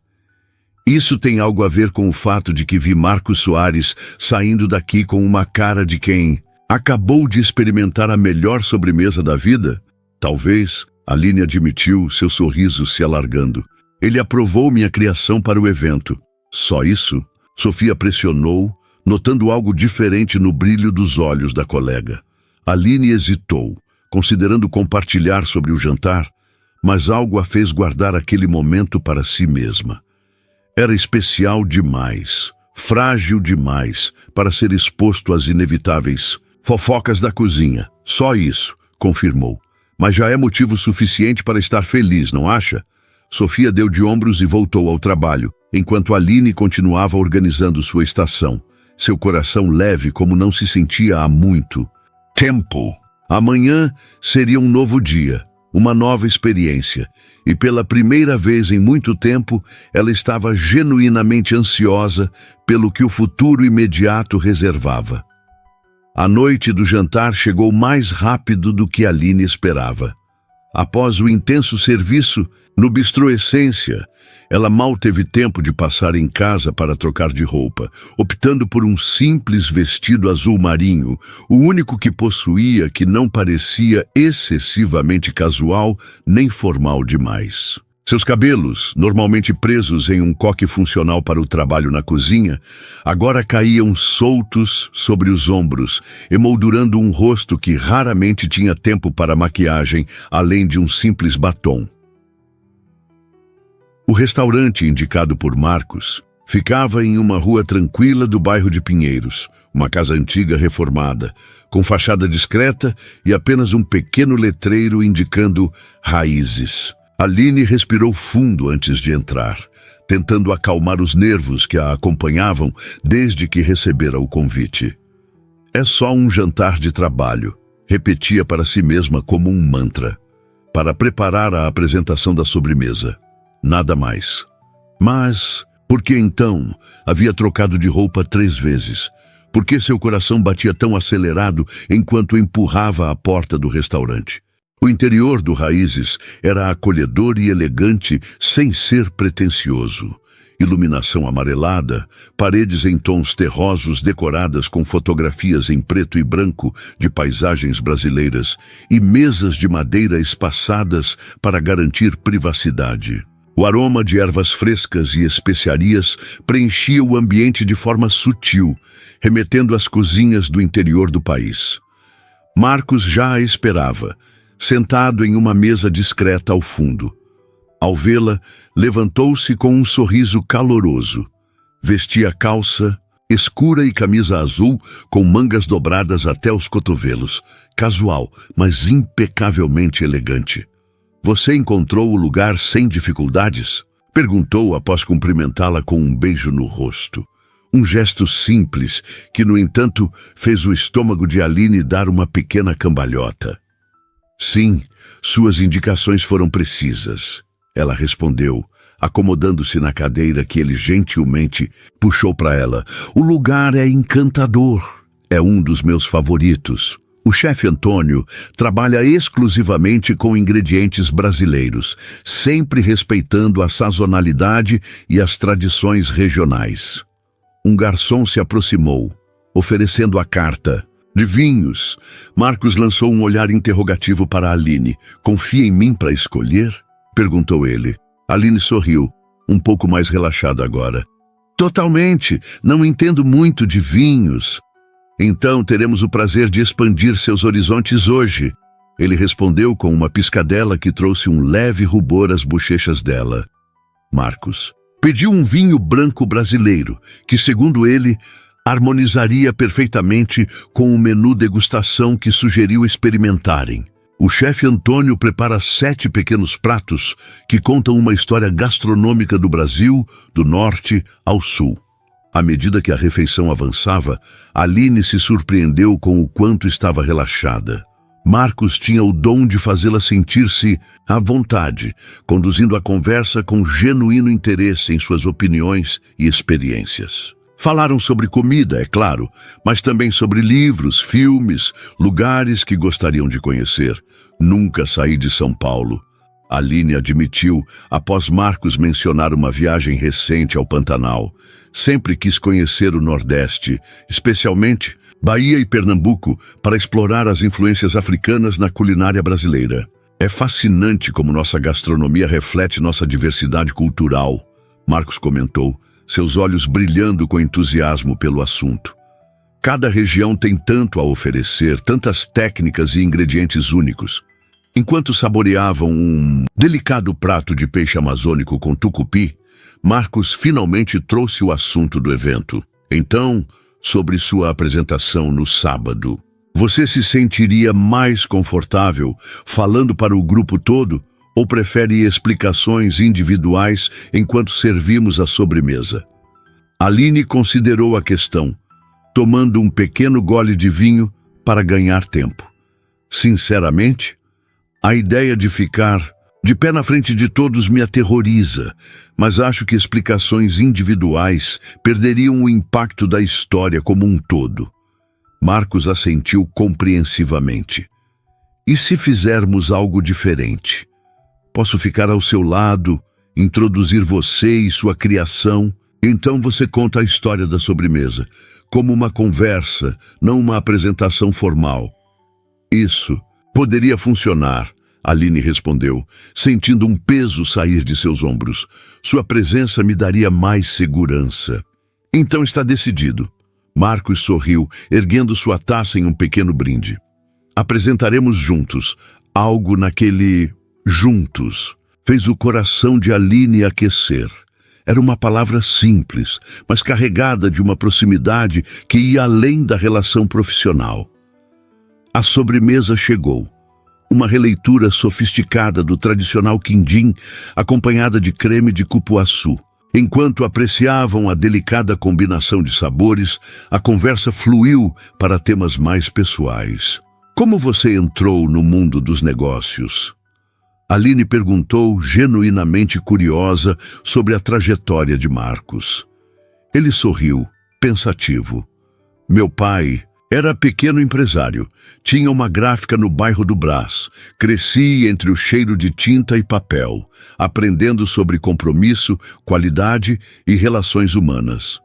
Isso tem algo a ver com o fato de que vi Marcos Soares saindo daqui com uma cara de quem acabou de experimentar a melhor sobremesa da vida? Talvez... Aline admitiu, seu sorriso se alargando. Ele aprovou minha criação para o evento. Só isso? Sofia pressionou, notando algo diferente no brilho dos olhos da colega. Aline hesitou, considerando compartilhar sobre o jantar, mas algo a fez guardar aquele momento para si mesma. Era especial demais, frágil demais, para ser exposto às inevitáveis fofocas da cozinha. Só isso, confirmou. Mas já é motivo suficiente para estar feliz, não acha? Sofia deu de ombros e voltou ao trabalho, enquanto Aline continuava organizando sua estação, seu coração leve como não se sentia há muito tempo. Amanhã seria um novo dia, uma nova experiência, e pela primeira vez em muito tempo, ela estava genuinamente ansiosa pelo que o futuro imediato reservava. A noite do jantar chegou mais rápido do que Aline esperava. Após o intenso serviço no bistrô Essência, ela mal teve tempo de passar em casa para trocar de roupa, optando por um simples vestido azul marinho, o único que possuía, que não parecia excessivamente casual nem formal demais. Seus cabelos, normalmente presos em um coque funcional para o trabalho na cozinha, agora caíam soltos sobre os ombros, emoldurando um rosto que raramente tinha tempo para maquiagem, além de um simples batom. O restaurante indicado por Marcos ficava em uma rua tranquila do bairro de Pinheiros, uma casa antiga reformada, com fachada discreta e apenas um pequeno letreiro indicando Raízes. Aline respirou fundo antes de entrar, tentando acalmar os nervos que a acompanhavam desde que recebera o convite. É só um jantar de trabalho, repetia para si mesma como um mantra, para preparar a apresentação da sobremesa. Nada mais. Mas, por que então havia trocado de roupa 3 vezes? Por que seu coração batia tão acelerado enquanto empurrava a porta do restaurante? O interior do Raízes era acolhedor e elegante sem ser pretensioso. Iluminação amarelada, paredes em tons terrosos decoradas com fotografias em preto e branco de paisagens brasileiras e mesas de madeira espaçadas para garantir privacidade. O aroma de ervas frescas e especiarias preenchia o ambiente de forma sutil, remetendo às cozinhas do interior do país. Marcos já a esperava, sentado em uma mesa discreta ao fundo. Ao vê-la, levantou-se com um sorriso caloroso. Vestia calça escura e camisa azul com mangas dobradas até os cotovelos. Casual, mas impecavelmente elegante. "Você encontrou o lugar sem dificuldades?" perguntou após cumprimentá-la com um beijo no rosto. Um gesto simples que, no entanto, fez o estômago de Aline dar uma pequena cambalhota. "Sim, suas indicações foram precisas", ela respondeu, acomodando-se na cadeira que ele gentilmente puxou para ela. "O lugar é encantador. É um dos meus favoritos. O chefe Antônio trabalha exclusivamente com ingredientes brasileiros, sempre respeitando a sazonalidade e as tradições regionais." Um garçom se aproximou, oferecendo a carta. "De vinhos." Marcos lançou um olhar interrogativo para Aline. "Confia em mim para escolher?" perguntou ele. Aline sorriu, um pouco mais relaxada agora. "Totalmente. Não entendo muito de vinhos." "Então teremos o prazer de expandir seus horizontes hoje," ele respondeu com uma piscadela que trouxe um leve rubor às bochechas dela. Marcos pediu um vinho branco brasileiro, que, segundo ele, harmonizaria perfeitamente com o menu degustação que sugeriu experimentarem. O chefe Antônio prepara 7 pequenos pratos que contam uma história gastronômica do Brasil, do norte ao sul. À medida que a refeição avançava, Aline se surpreendeu com o quanto estava relaxada. Marcos tinha o dom de fazê-la sentir-se à vontade, conduzindo a conversa com genuíno interesse em suas opiniões e experiências. Falaram sobre comida, é claro, mas também sobre livros, filmes, lugares que gostariam de conhecer. "Nunca saí de São Paulo", Aline admitiu após Marcos mencionar uma viagem recente ao Pantanal. "Sempre quis conhecer o Nordeste, especialmente Bahia e Pernambuco, para explorar as influências africanas na culinária brasileira. É fascinante como nossa gastronomia reflete nossa diversidade cultural", Marcos comentou, seus olhos brilhando com entusiasmo pelo assunto. "Cada região tem tanto a oferecer, tantas técnicas e ingredientes únicos." Enquanto saboreavam um delicado prato de peixe amazônico com tucupi, Marcos finalmente trouxe o assunto do evento. "Então, sobre sua apresentação no sábado, você se sentiria mais confortável falando para o grupo todo ou prefere explicações individuais enquanto servimos a sobremesa?" Aline considerou a questão, tomando um pequeno gole de vinho para ganhar tempo. "Sinceramente, a ideia de ficar de pé na frente de todos me aterroriza, mas acho que explicações individuais perderiam o impacto da história como um todo." Marcos assentiu compreensivamente. E se fizermos algo diferente? Posso ficar ao seu lado, introduzir você e sua criação. Então você conta a história da sobremesa, como uma conversa, não uma apresentação formal. Isso poderia funcionar, Aline respondeu, sentindo um peso sair de seus ombros. Sua presença me daria mais segurança. Então está decidido. Marcos sorriu, erguendo sua taça em um pequeno brinde. Apresentaremos juntos. Algo naquele juntos fez o coração de Aline aquecer. Era uma palavra simples, mas carregada de uma proximidade que ia além da relação profissional. A sobremesa chegou. Uma releitura sofisticada do tradicional quindim, acompanhada de creme de cupuaçu. Enquanto apreciavam a delicada combinação de sabores, a conversa fluiu para temas mais pessoais. Como você entrou no mundo dos negócios? Aline perguntou, genuinamente curiosa, sobre a trajetória de Marcos. Ele sorriu, pensativo. Meu pai era pequeno empresário. Tinha uma gráfica no bairro do Brás. Cresci entre o cheiro de tinta e papel, aprendendo sobre compromisso, qualidade e relações humanas.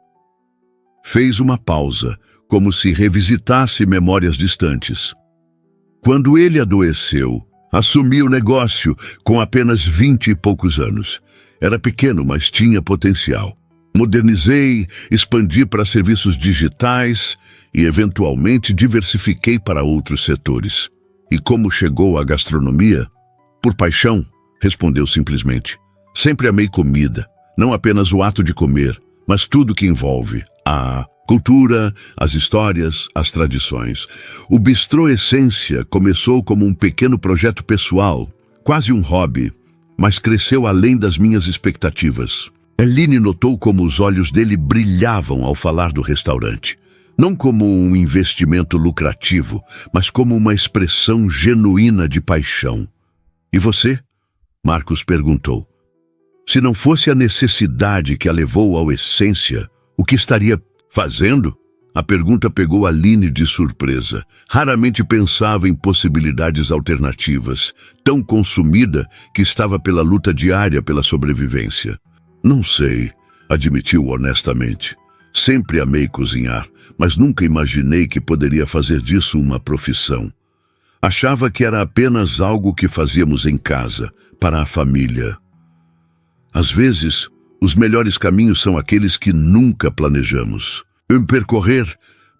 Fez uma pausa, como se revisitasse memórias distantes. Quando ele adoeceu, assumi o negócio com apenas 20 e poucos anos. Era pequeno, mas tinha potencial. Modernizei, expandi para serviços digitais e, eventualmente, diversifiquei para outros setores. E como chegou à gastronomia? Por paixão, respondeu simplesmente. Sempre amei comida, não apenas o ato de comer, mas tudo que envolve a cultura, as histórias, as tradições. O Bistrô Essência começou como um pequeno projeto pessoal, quase um hobby, mas cresceu além das minhas expectativas. Aline notou como os olhos dele brilhavam ao falar do restaurante. Não como um investimento lucrativo, mas como uma expressão genuína de paixão. E você? Marcos perguntou. Se não fosse a necessidade que a levou ao Essência, o que estaria fazendo? A pergunta pegou Aline de surpresa. Raramente pensava em possibilidades alternativas, tão consumida que estava pela luta diária pela sobrevivência. Não sei, admitiu honestamente. Sempre amei cozinhar, mas nunca imaginei que poderia fazer disso uma profissão. Achava que era apenas algo que fazíamos em casa, para a família. Às vezes, os melhores caminhos são aqueles que nunca planejamos. Percorrer,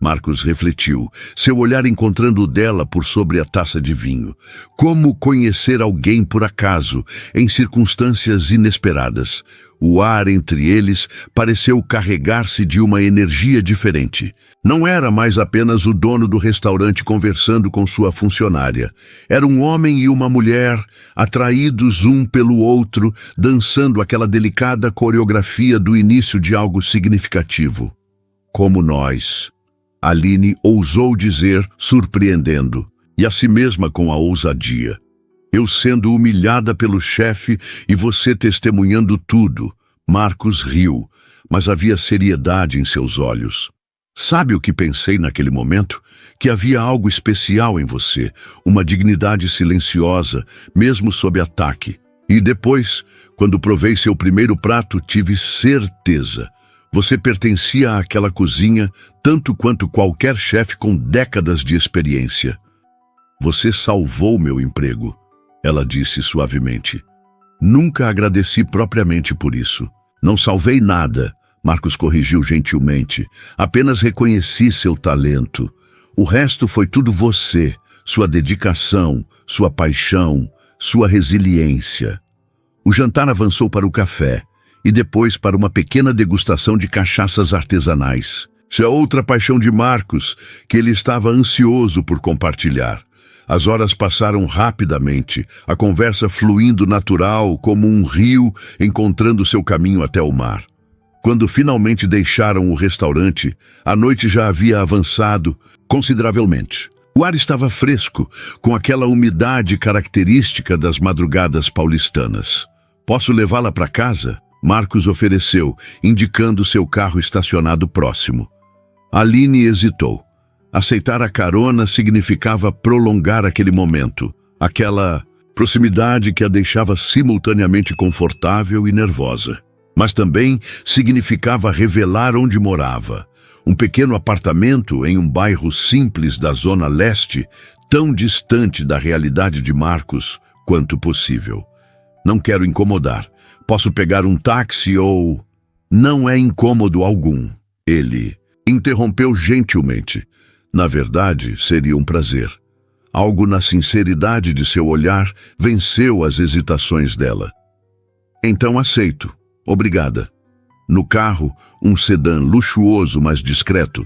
Marcos refletiu, seu olhar encontrando o dela por sobre a taça de vinho. Como conhecer alguém por acaso, em circunstâncias inesperadas. O ar entre eles pareceu carregar-se de uma energia diferente. Não era mais apenas o dono do restaurante conversando com sua funcionária. Era um homem e uma mulher, atraídos um pelo outro, dançando aquela delicada coreografia do início de algo significativo. Como nós. Aline ousou dizer, surpreendendo, e a si mesma com a ousadia. Eu sendo humilhada pelo chefe e você testemunhando tudo. Marcos riu, mas havia seriedade em seus olhos. Sabe o que pensei naquele momento? Que havia algo especial em você, uma dignidade silenciosa, mesmo sob ataque. E depois, quando provei seu primeiro prato, tive certeza. Você pertencia àquela cozinha tanto quanto qualquer chefe com décadas de experiência. Você salvou meu emprego, ela disse suavemente. Nunca agradeci propriamente por isso. Não salvei nada, Marcos corrigiu gentilmente. Apenas reconheci seu talento. O resto foi tudo você, sua dedicação, sua paixão, sua resiliência. O jantar avançou para o café e depois para uma pequena degustação de cachaças artesanais. Isso é outra paixão de Marcos, que ele estava ansioso por compartilhar. As horas passaram rapidamente, a conversa fluindo natural como um rio encontrando seu caminho até o mar. Quando finalmente deixaram o restaurante, a noite já havia avançado consideravelmente. O ar estava fresco, com aquela umidade característica das madrugadas paulistanas. Posso levá-la para casa? Marcos ofereceu, indicando seu carro estacionado próximo. Aline hesitou. Aceitar a carona significava prolongar aquele momento, aquela proximidade que a deixava simultaneamente confortável e nervosa. Mas também significava revelar onde morava. Um pequeno apartamento em um bairro simples da Zona Leste, tão distante da realidade de Marcos quanto possível. Não quero incomodar. Posso pegar um táxi ou... Não é incômodo algum. Ele interrompeu gentilmente. Na verdade, seria um prazer. Algo na sinceridade de seu olhar venceu as hesitações dela. Então aceito. Obrigada. No carro, um sedã luxuoso, mas discreto,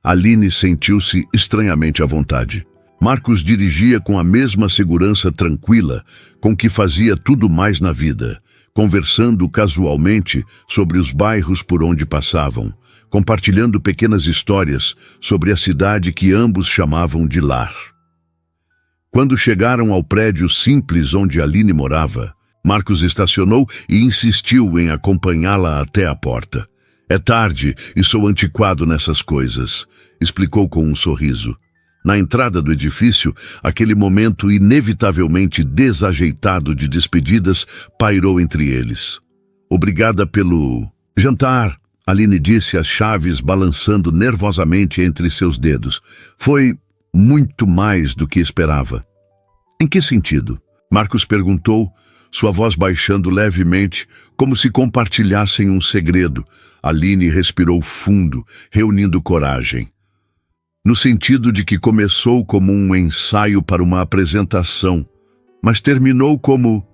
Aline sentiu-se estranhamente à vontade. Marcos dirigia com a mesma segurança tranquila com que fazia tudo mais na vida, conversando casualmente sobre os bairros por onde passavam, compartilhando pequenas histórias sobre a cidade que ambos chamavam de lar. Quando chegaram ao prédio simples onde Aline morava, Marcos estacionou e insistiu em acompanhá-la até a porta. É tarde e sou antiquado nessas coisas, explicou com um sorriso. Na entrada do edifício, aquele momento inevitavelmente desajeitado de despedidas pairou entre eles. Obrigada pelo jantar, Aline disse, as chaves balançando nervosamente entre seus dedos. Foi muito mais do que esperava. Em que sentido? Marcos perguntou, sua voz baixando levemente, como se compartilhassem um segredo. Aline respirou fundo, reunindo coragem. No sentido de que começou como um ensaio para uma apresentação, mas terminou como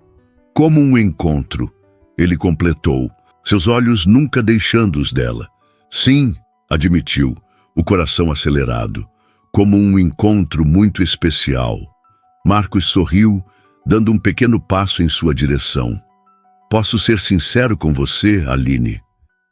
um encontro. Ele completou, seus olhos nunca deixando os dela. Sim, admitiu, o coração acelerado, como um encontro muito especial. Marcos sorriu, dando um pequeno passo em sua direção. Posso ser sincero com você, Aline?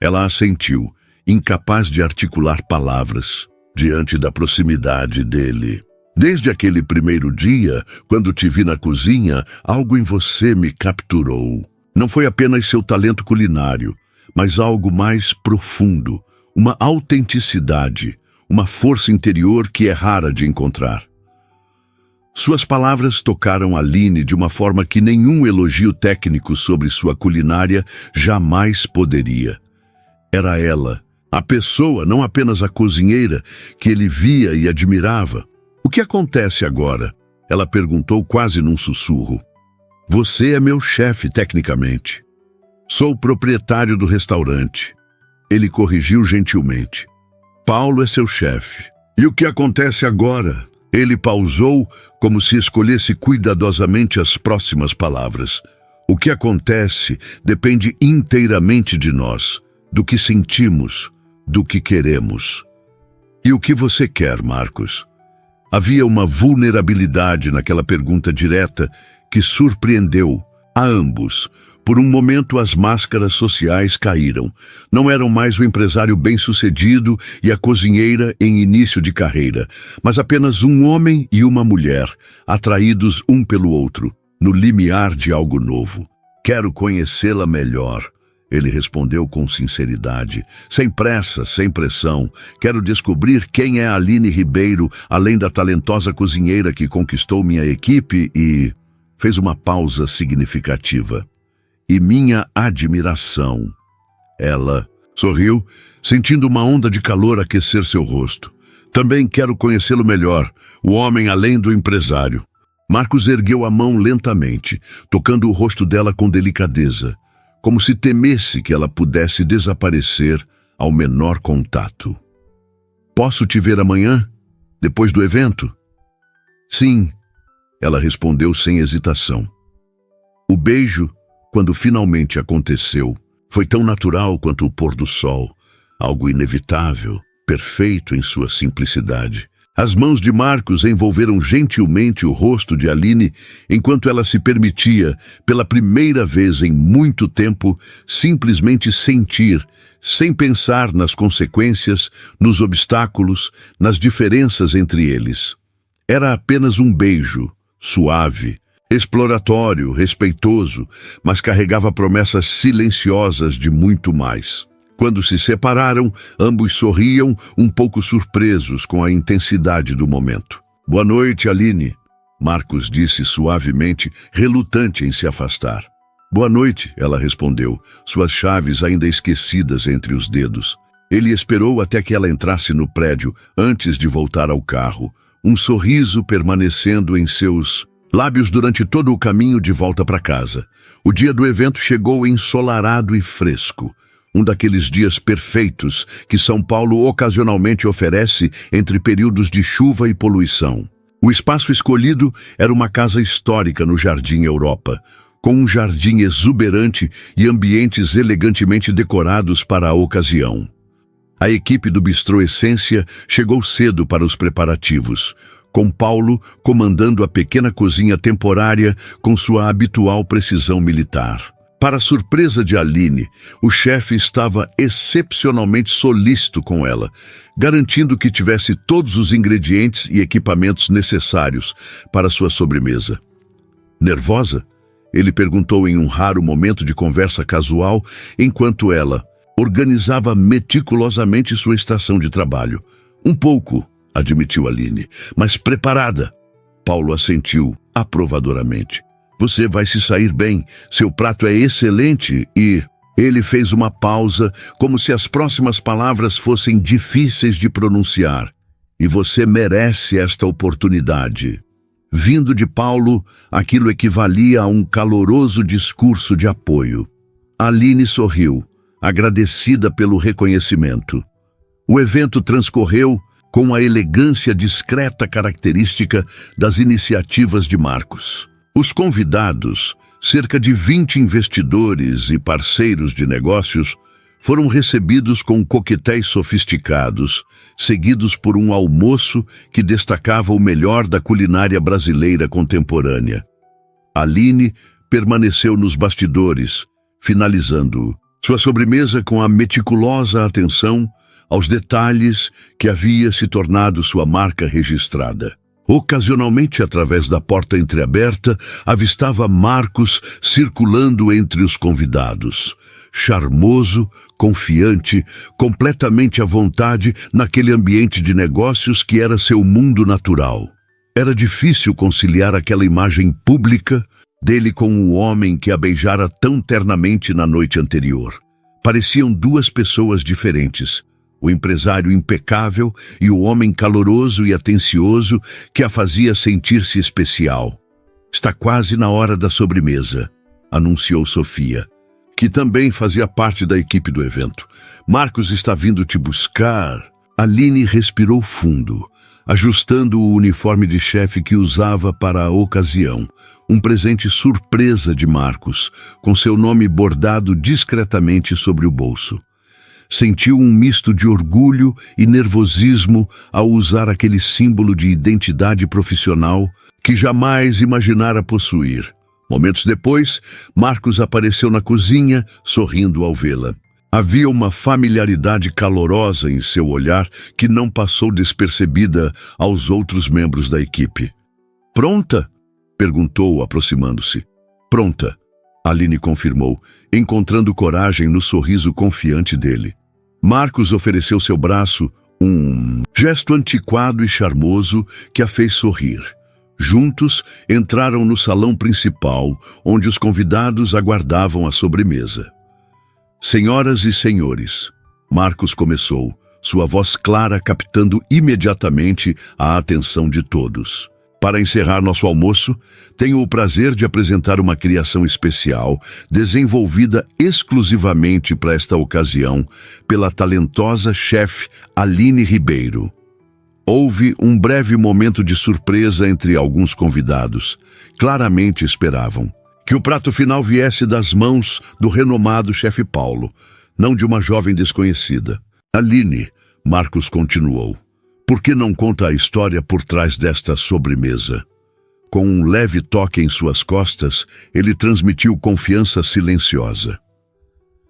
Ela assentiu, incapaz de articular palavras, diante da proximidade dele. Desde aquele primeiro dia, quando te vi na cozinha, algo em você me capturou. Não foi apenas seu talento culinário, mas algo mais profundo, uma autenticidade, uma força interior que é rara de encontrar. Suas palavras tocaram Aline de uma forma que nenhum elogio técnico sobre sua culinária jamais poderia. Era ela, a pessoa, não apenas a cozinheira, que ele via e admirava. O que acontece agora? Ela perguntou quase num sussurro. Você é meu chefe, tecnicamente. Sou o proprietário do restaurante. Ele corrigiu gentilmente. Paulo é seu chefe. E o que acontece agora? Ele pausou como se escolhesse cuidadosamente as próximas palavras. O que acontece depende inteiramente de nós, do que sentimos, do que queremos. E o que você quer, Marcos? Havia uma vulnerabilidade naquela pergunta direta que surpreendeu a ambos. Por um momento as máscaras sociais caíram. Não eram mais o empresário bem-sucedido e a cozinheira em início de carreira, mas apenas um homem e uma mulher, atraídos um pelo outro, no limiar de algo novo. Quero conhecê-la melhor, ele respondeu com sinceridade. Sem pressa, sem pressão. Quero descobrir quem é Aline Ribeiro, além da talentosa cozinheira que conquistou minha equipe e... Fez uma pausa significativa. E minha admiração. Ela sorriu, sentindo uma onda de calor aquecer seu rosto. Também quero conhecê-lo melhor, o homem além do empresário. Marcos ergueu a mão lentamente, tocando o rosto dela com delicadeza, como se temesse que ela pudesse desaparecer ao menor contato. Posso te ver amanhã, depois do evento? Sim, ela respondeu sem hesitação. O beijo, quando finalmente aconteceu, foi tão natural quanto o pôr do sol, algo inevitável, perfeito em sua simplicidade. As mãos de Marcos envolveram gentilmente o rosto de Aline, enquanto ela se permitia, pela primeira vez em muito tempo, simplesmente sentir, sem pensar nas consequências, nos obstáculos, nas diferenças entre eles. Era apenas um beijo, suave, exploratório, respeitoso, mas carregava promessas silenciosas de muito mais. Quando se separaram, ambos sorriam, um pouco surpresos com a intensidade do momento. "Boa noite, Aline", Marcos disse suavemente, relutante em se afastar. "Boa noite", ela respondeu, suas chaves ainda esquecidas entre os dedos. Ele esperou até que ela entrasse no prédio, antes de voltar ao carro, um sorriso permanecendo em seus lábios durante todo o caminho de volta para casa. O dia do evento chegou ensolarado e fresco. Um daqueles dias perfeitos que São Paulo ocasionalmente oferece entre períodos de chuva e poluição. O espaço escolhido era uma casa histórica no Jardim Europa, com um jardim exuberante e ambientes elegantemente decorados para a ocasião. A equipe do Bistrô Essência chegou cedo para os preparativos, com Paulo comandando a pequena cozinha temporária com sua habitual precisão militar. Para a surpresa de Aline, o chefe estava excepcionalmente solícito com ela, garantindo que tivesse todos os ingredientes e equipamentos necessários para sua sobremesa. Nervosa? Ele perguntou em um raro momento de conversa casual, enquanto ela organizava meticulosamente sua estação de trabalho. "Um pouco", admitiu Aline, "mas preparada." Paulo assentiu aprovadoramente. "Você vai se sair bem, seu prato é excelente e..." Ele fez uma pausa, como se as próximas palavras fossem difíceis de pronunciar. "E você merece esta oportunidade." Vindo de Paulo, aquilo equivalia a um caloroso discurso de apoio. Aline sorriu, agradecida pelo reconhecimento. O evento transcorreu com a elegância discreta característica das iniciativas de Marcos. Os convidados, cerca de 20 investidores e parceiros de negócios, foram recebidos com coquetéis sofisticados, seguidos por um almoço que destacava o melhor da culinária brasileira contemporânea. Aline permaneceu nos bastidores, finalizando sua sobremesa com a meticulosa atenção aos detalhes que havia se tornado sua marca registrada. Ocasionalmente, através da porta entreaberta, avistava Marcos circulando entre os convidados. Charmoso, confiante, completamente à vontade naquele ambiente de negócios que era seu mundo natural. Era difícil conciliar aquela imagem pública dele com o homem que a beijara tão ternamente na noite anterior. Pareciam duas pessoas diferentes. O empresário impecável e o homem caloroso e atencioso que a fazia sentir-se especial. "Está quase na hora da sobremesa", anunciou Sofia, que também fazia parte da equipe do evento. "Marcos está vindo te buscar." Aline respirou fundo, ajustando o uniforme de chefe que usava para a ocasião, um presente surpresa de Marcos, com seu nome bordado discretamente sobre o bolso. Sentiu um misto de orgulho e nervosismo ao usar aquele símbolo de identidade profissional que jamais imaginara possuir. Momentos depois, Marcos apareceu na cozinha, sorrindo ao vê-la. Havia uma familiaridade calorosa em seu olhar que não passou despercebida aos outros membros da equipe. "Pronta?" perguntou, aproximando-se. "Pronta", Aline confirmou, encontrando coragem no sorriso confiante dele. Marcos ofereceu seu braço, um gesto antiquado e charmoso que a fez sorrir. Juntos, entraram no salão principal, onde os convidados aguardavam a sobremesa. "Senhoras e senhores", Marcos começou, sua voz clara captando imediatamente a atenção de todos. "Para encerrar nosso almoço, tenho o prazer de apresentar uma criação especial, desenvolvida exclusivamente para esta ocasião, pela talentosa chefe Aline Ribeiro." Houve um breve momento de surpresa entre alguns convidados. Claramente esperavam que o prato final viesse das mãos do renomado chefe Paulo, não de uma jovem desconhecida. "Aline", Marcos continuou, "por que não conta a história por trás desta sobremesa?" Com um leve toque em suas costas, ele transmitiu confiança silenciosa.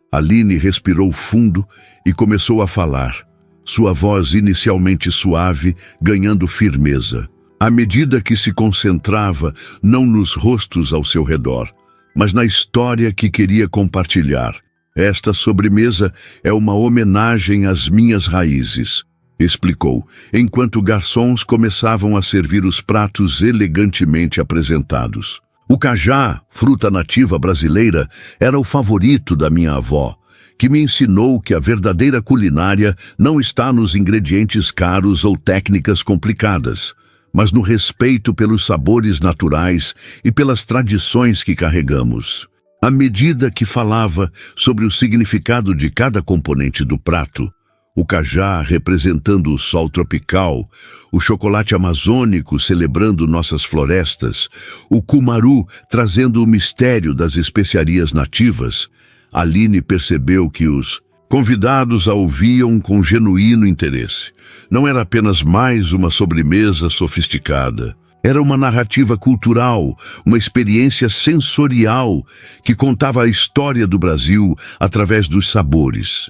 Aline respirou fundo e começou a falar, sua voz inicialmente suave, ganhando firmeza, à medida que se concentrava não nos rostos ao seu redor, mas na história que queria compartilhar. Esta sobremesa é uma homenagem às minhas raízes, explicou, enquanto garçons começavam a servir os pratos elegantemente apresentados. O cajá, fruta nativa brasileira, era o favorito da minha avó, que me ensinou que a verdadeira culinária não está nos ingredientes caros ou técnicas complicadas, mas no respeito pelos sabores naturais e pelas tradições que carregamos. À medida que falava sobre o significado de cada componente do prato, o cajá representando o sol tropical, o chocolate amazônico celebrando nossas florestas, o cumaru trazendo o mistério das especiarias nativas, Aline percebeu que os convidados a ouviam com genuíno interesse. Não era apenas mais uma sobremesa sofisticada. Era uma narrativa cultural, uma experiência sensorial que contava a história do Brasil através dos sabores.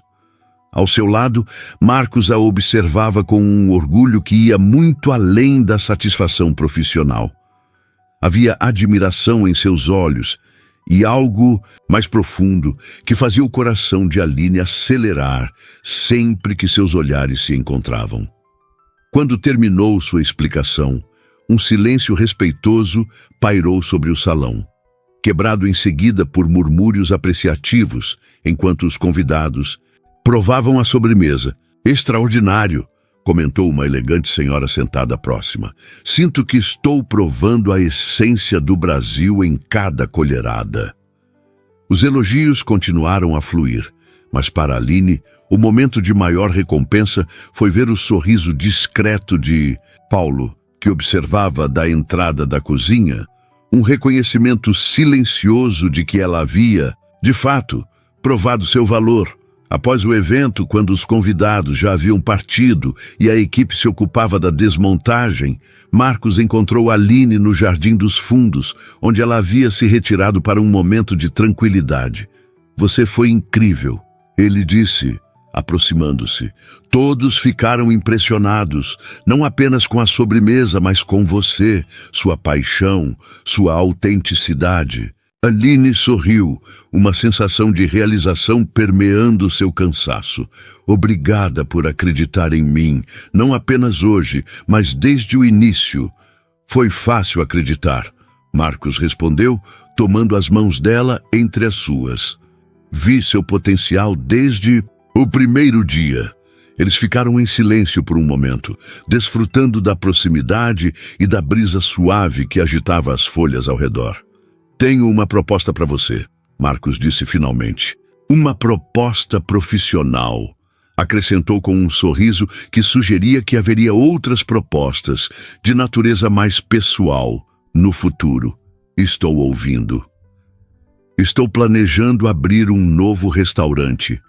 Ao seu lado, Marcos a observava com um orgulho que ia muito além da satisfação profissional. Havia admiração em seus olhos e algo mais profundo que fazia o coração de Aline acelerar sempre que seus olhares se encontravam. Quando terminou sua explicação, um silêncio respeitoso pairou sobre o salão, quebrado em seguida por murmúrios apreciativos, enquanto os convidados provavam a sobremesa. Extraordinário, comentou uma elegante senhora sentada próxima. Sinto que estou provando a essência do Brasil em cada colherada. Os elogios continuaram a fluir, mas para Aline, o momento de maior recompensa foi ver o sorriso discreto de Paulo, que observava da entrada da cozinha, um reconhecimento silencioso de que ela havia, de fato, provado seu valor. Após o evento, quando os convidados já haviam partido e a equipe se ocupava da desmontagem, Marcos encontrou Aline no Jardim dos Fundos, onde ela havia se retirado para um momento de tranquilidade. Você foi incrível, ele disse, aproximando-se. Todos ficaram impressionados, não apenas com a sobremesa, mas com você, sua paixão, sua autenticidade. Aline sorriu, uma sensação de realização permeando seu cansaço. Obrigada por acreditar em mim, não apenas hoje, mas desde o início. Foi fácil acreditar, Marcos respondeu, tomando as mãos dela entre as suas. Vi seu potencial desde o primeiro dia. Eles ficaram em silêncio por um momento, desfrutando da proximidade e da brisa suave que agitava as folhas ao redor. Tenho uma proposta para você, Marcos disse finalmente. Uma proposta profissional, acrescentou com um sorriso que sugeria que haveria outras propostas de natureza mais pessoal no futuro. Estou ouvindo. Estou planejando abrir um novo restaurante,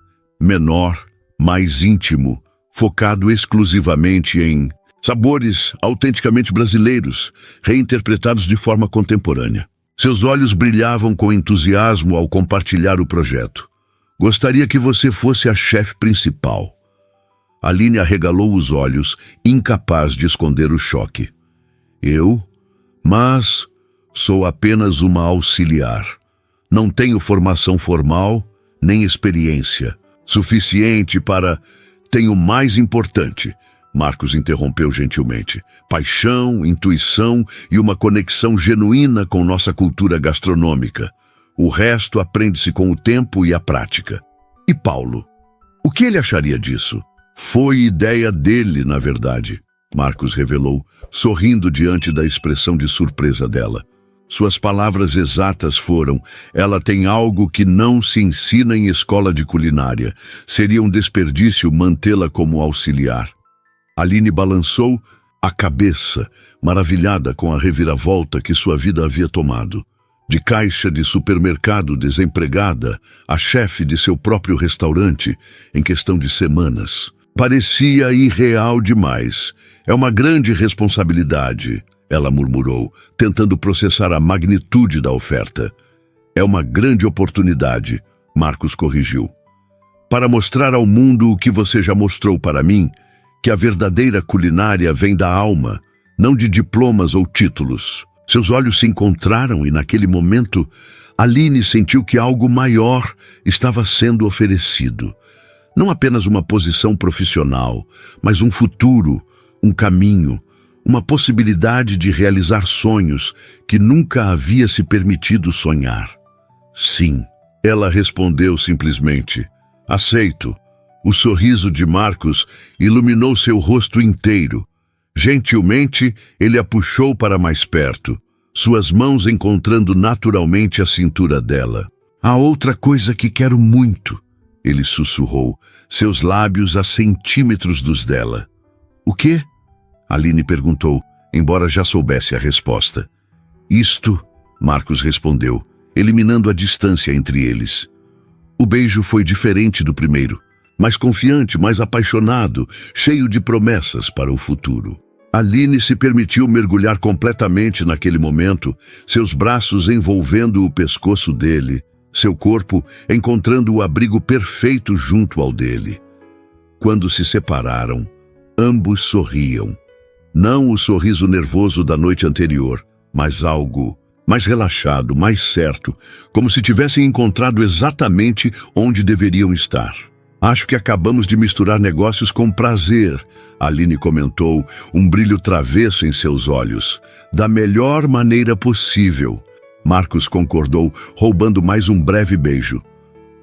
menor, mais íntimo, focado exclusivamente em sabores autenticamente brasileiros, reinterpretados de forma contemporânea. Seus olhos brilhavam com entusiasmo ao compartilhar o projeto. Gostaria que você fosse a chefe principal. Aline arregalou os olhos, incapaz de esconder o choque. Eu? Mas sou apenas uma auxiliar. Não tenho formação formal, nem experiência suficiente para... Tenho mais importante, Marcos interrompeu gentilmente. Paixão, intuição e uma conexão genuína com nossa cultura gastronômica. O resto aprende-se com o tempo e a prática. E Paulo? O que ele acharia disso? Foi ideia dele, na verdade, Marcos revelou, sorrindo diante da expressão de surpresa dela. Suas palavras exatas foram: ela tem algo que não se ensina em escola de culinária. Seria um desperdício mantê-la como auxiliar. Aline balançou a cabeça, maravilhada com a reviravolta que sua vida havia tomado. De caixa de supermercado desempregada a chefe de seu próprio restaurante em questão de semanas. Parecia irreal demais. É uma grande responsabilidade, ela murmurou, tentando processar a magnitude da oferta. É uma grande oportunidade, Marcos corrigiu. Para mostrar ao mundo o que você já mostrou para mim, que a verdadeira culinária vem da alma, não de diplomas ou títulos. Seus olhos se encontraram e, naquele momento, Aline sentiu que algo maior estava sendo oferecido. Não apenas uma posição profissional, mas um futuro, um caminho, uma possibilidade de realizar sonhos que nunca havia se permitido sonhar. Sim, ela respondeu simplesmente. Aceito. O sorriso de Marcos iluminou seu rosto inteiro. Gentilmente, ele a puxou para mais perto, suas mãos encontrando naturalmente a cintura dela. Há outra coisa que quero muito, ele sussurrou, seus lábios a centímetros dos dela. O quê? Aline perguntou, embora já soubesse a resposta. Isto, Marcos respondeu, eliminando a distância entre eles. O beijo foi diferente do primeiro, mais confiante, mais apaixonado, cheio de promessas para o futuro. Aline se permitiu mergulhar completamente naquele momento, seus braços envolvendo o pescoço dele, seu corpo encontrando o abrigo perfeito junto ao dele. Quando se separaram, ambos sorriam. Não o sorriso nervoso da noite anterior, mas algo mais relaxado, mais certo, como se tivessem encontrado exatamente onde deveriam estar. Acho que acabamos de misturar negócios com prazer, Aline comentou, um brilho travesso em seus olhos. Da melhor maneira possível. Marcos concordou, roubando mais um breve beijo.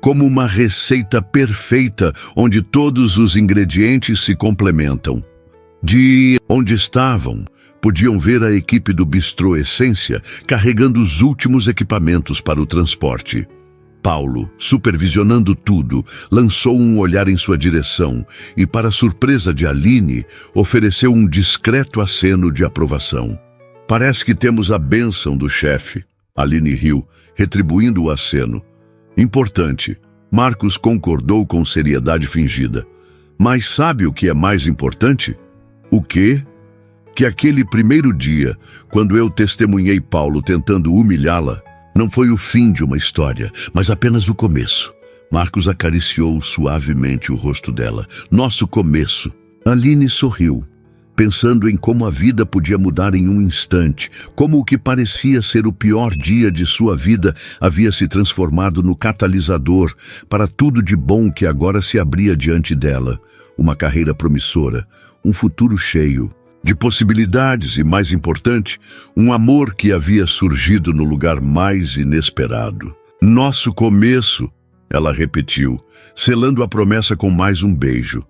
Como uma receita perfeita, onde todos os ingredientes se complementam. De onde estavam, podiam ver a equipe do Bistrô Essência carregando os últimos equipamentos para o transporte. Paulo, supervisionando tudo, lançou um olhar em sua direção e, para surpresa de Aline, ofereceu um discreto aceno de aprovação. Parece que temos a bênção do chefe. Aline riu, retribuindo o aceno. Importante. Marcos concordou com seriedade fingida. Mas sabe o que é mais importante? O quê? Que aquele primeiro dia, quando eu testemunhei Paulo tentando humilhá-la, não foi o fim de uma história, mas apenas o começo. Marcos acariciou suavemente o rosto dela. Nosso começo. Aline sorriu, pensando em como a vida podia mudar em um instante, como o que parecia ser o pior dia de sua vida havia se transformado no catalisador para tudo de bom que agora se abria diante dela. Uma carreira promissora, um futuro cheio de possibilidades e, mais importante, um amor que havia surgido no lugar mais inesperado. Nosso começo, ela repetiu, selando a promessa com mais um beijo.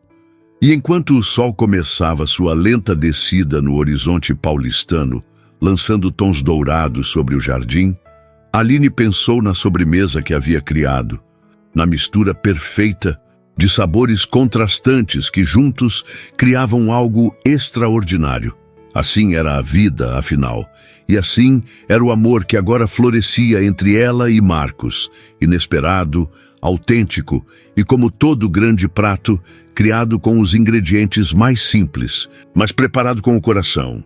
E enquanto o sol começava sua lenta descida no horizonte paulistano, lançando tons dourados sobre o jardim, Aline pensou na sobremesa que havia criado, na mistura perfeita de sabores contrastantes que juntos criavam algo extraordinário. Assim era a vida, afinal, e assim era o amor que agora florescia entre ela e Marcos, inesperado, autêntico e, como todo grande prato, criado com os ingredientes mais simples, mas preparado com o coração.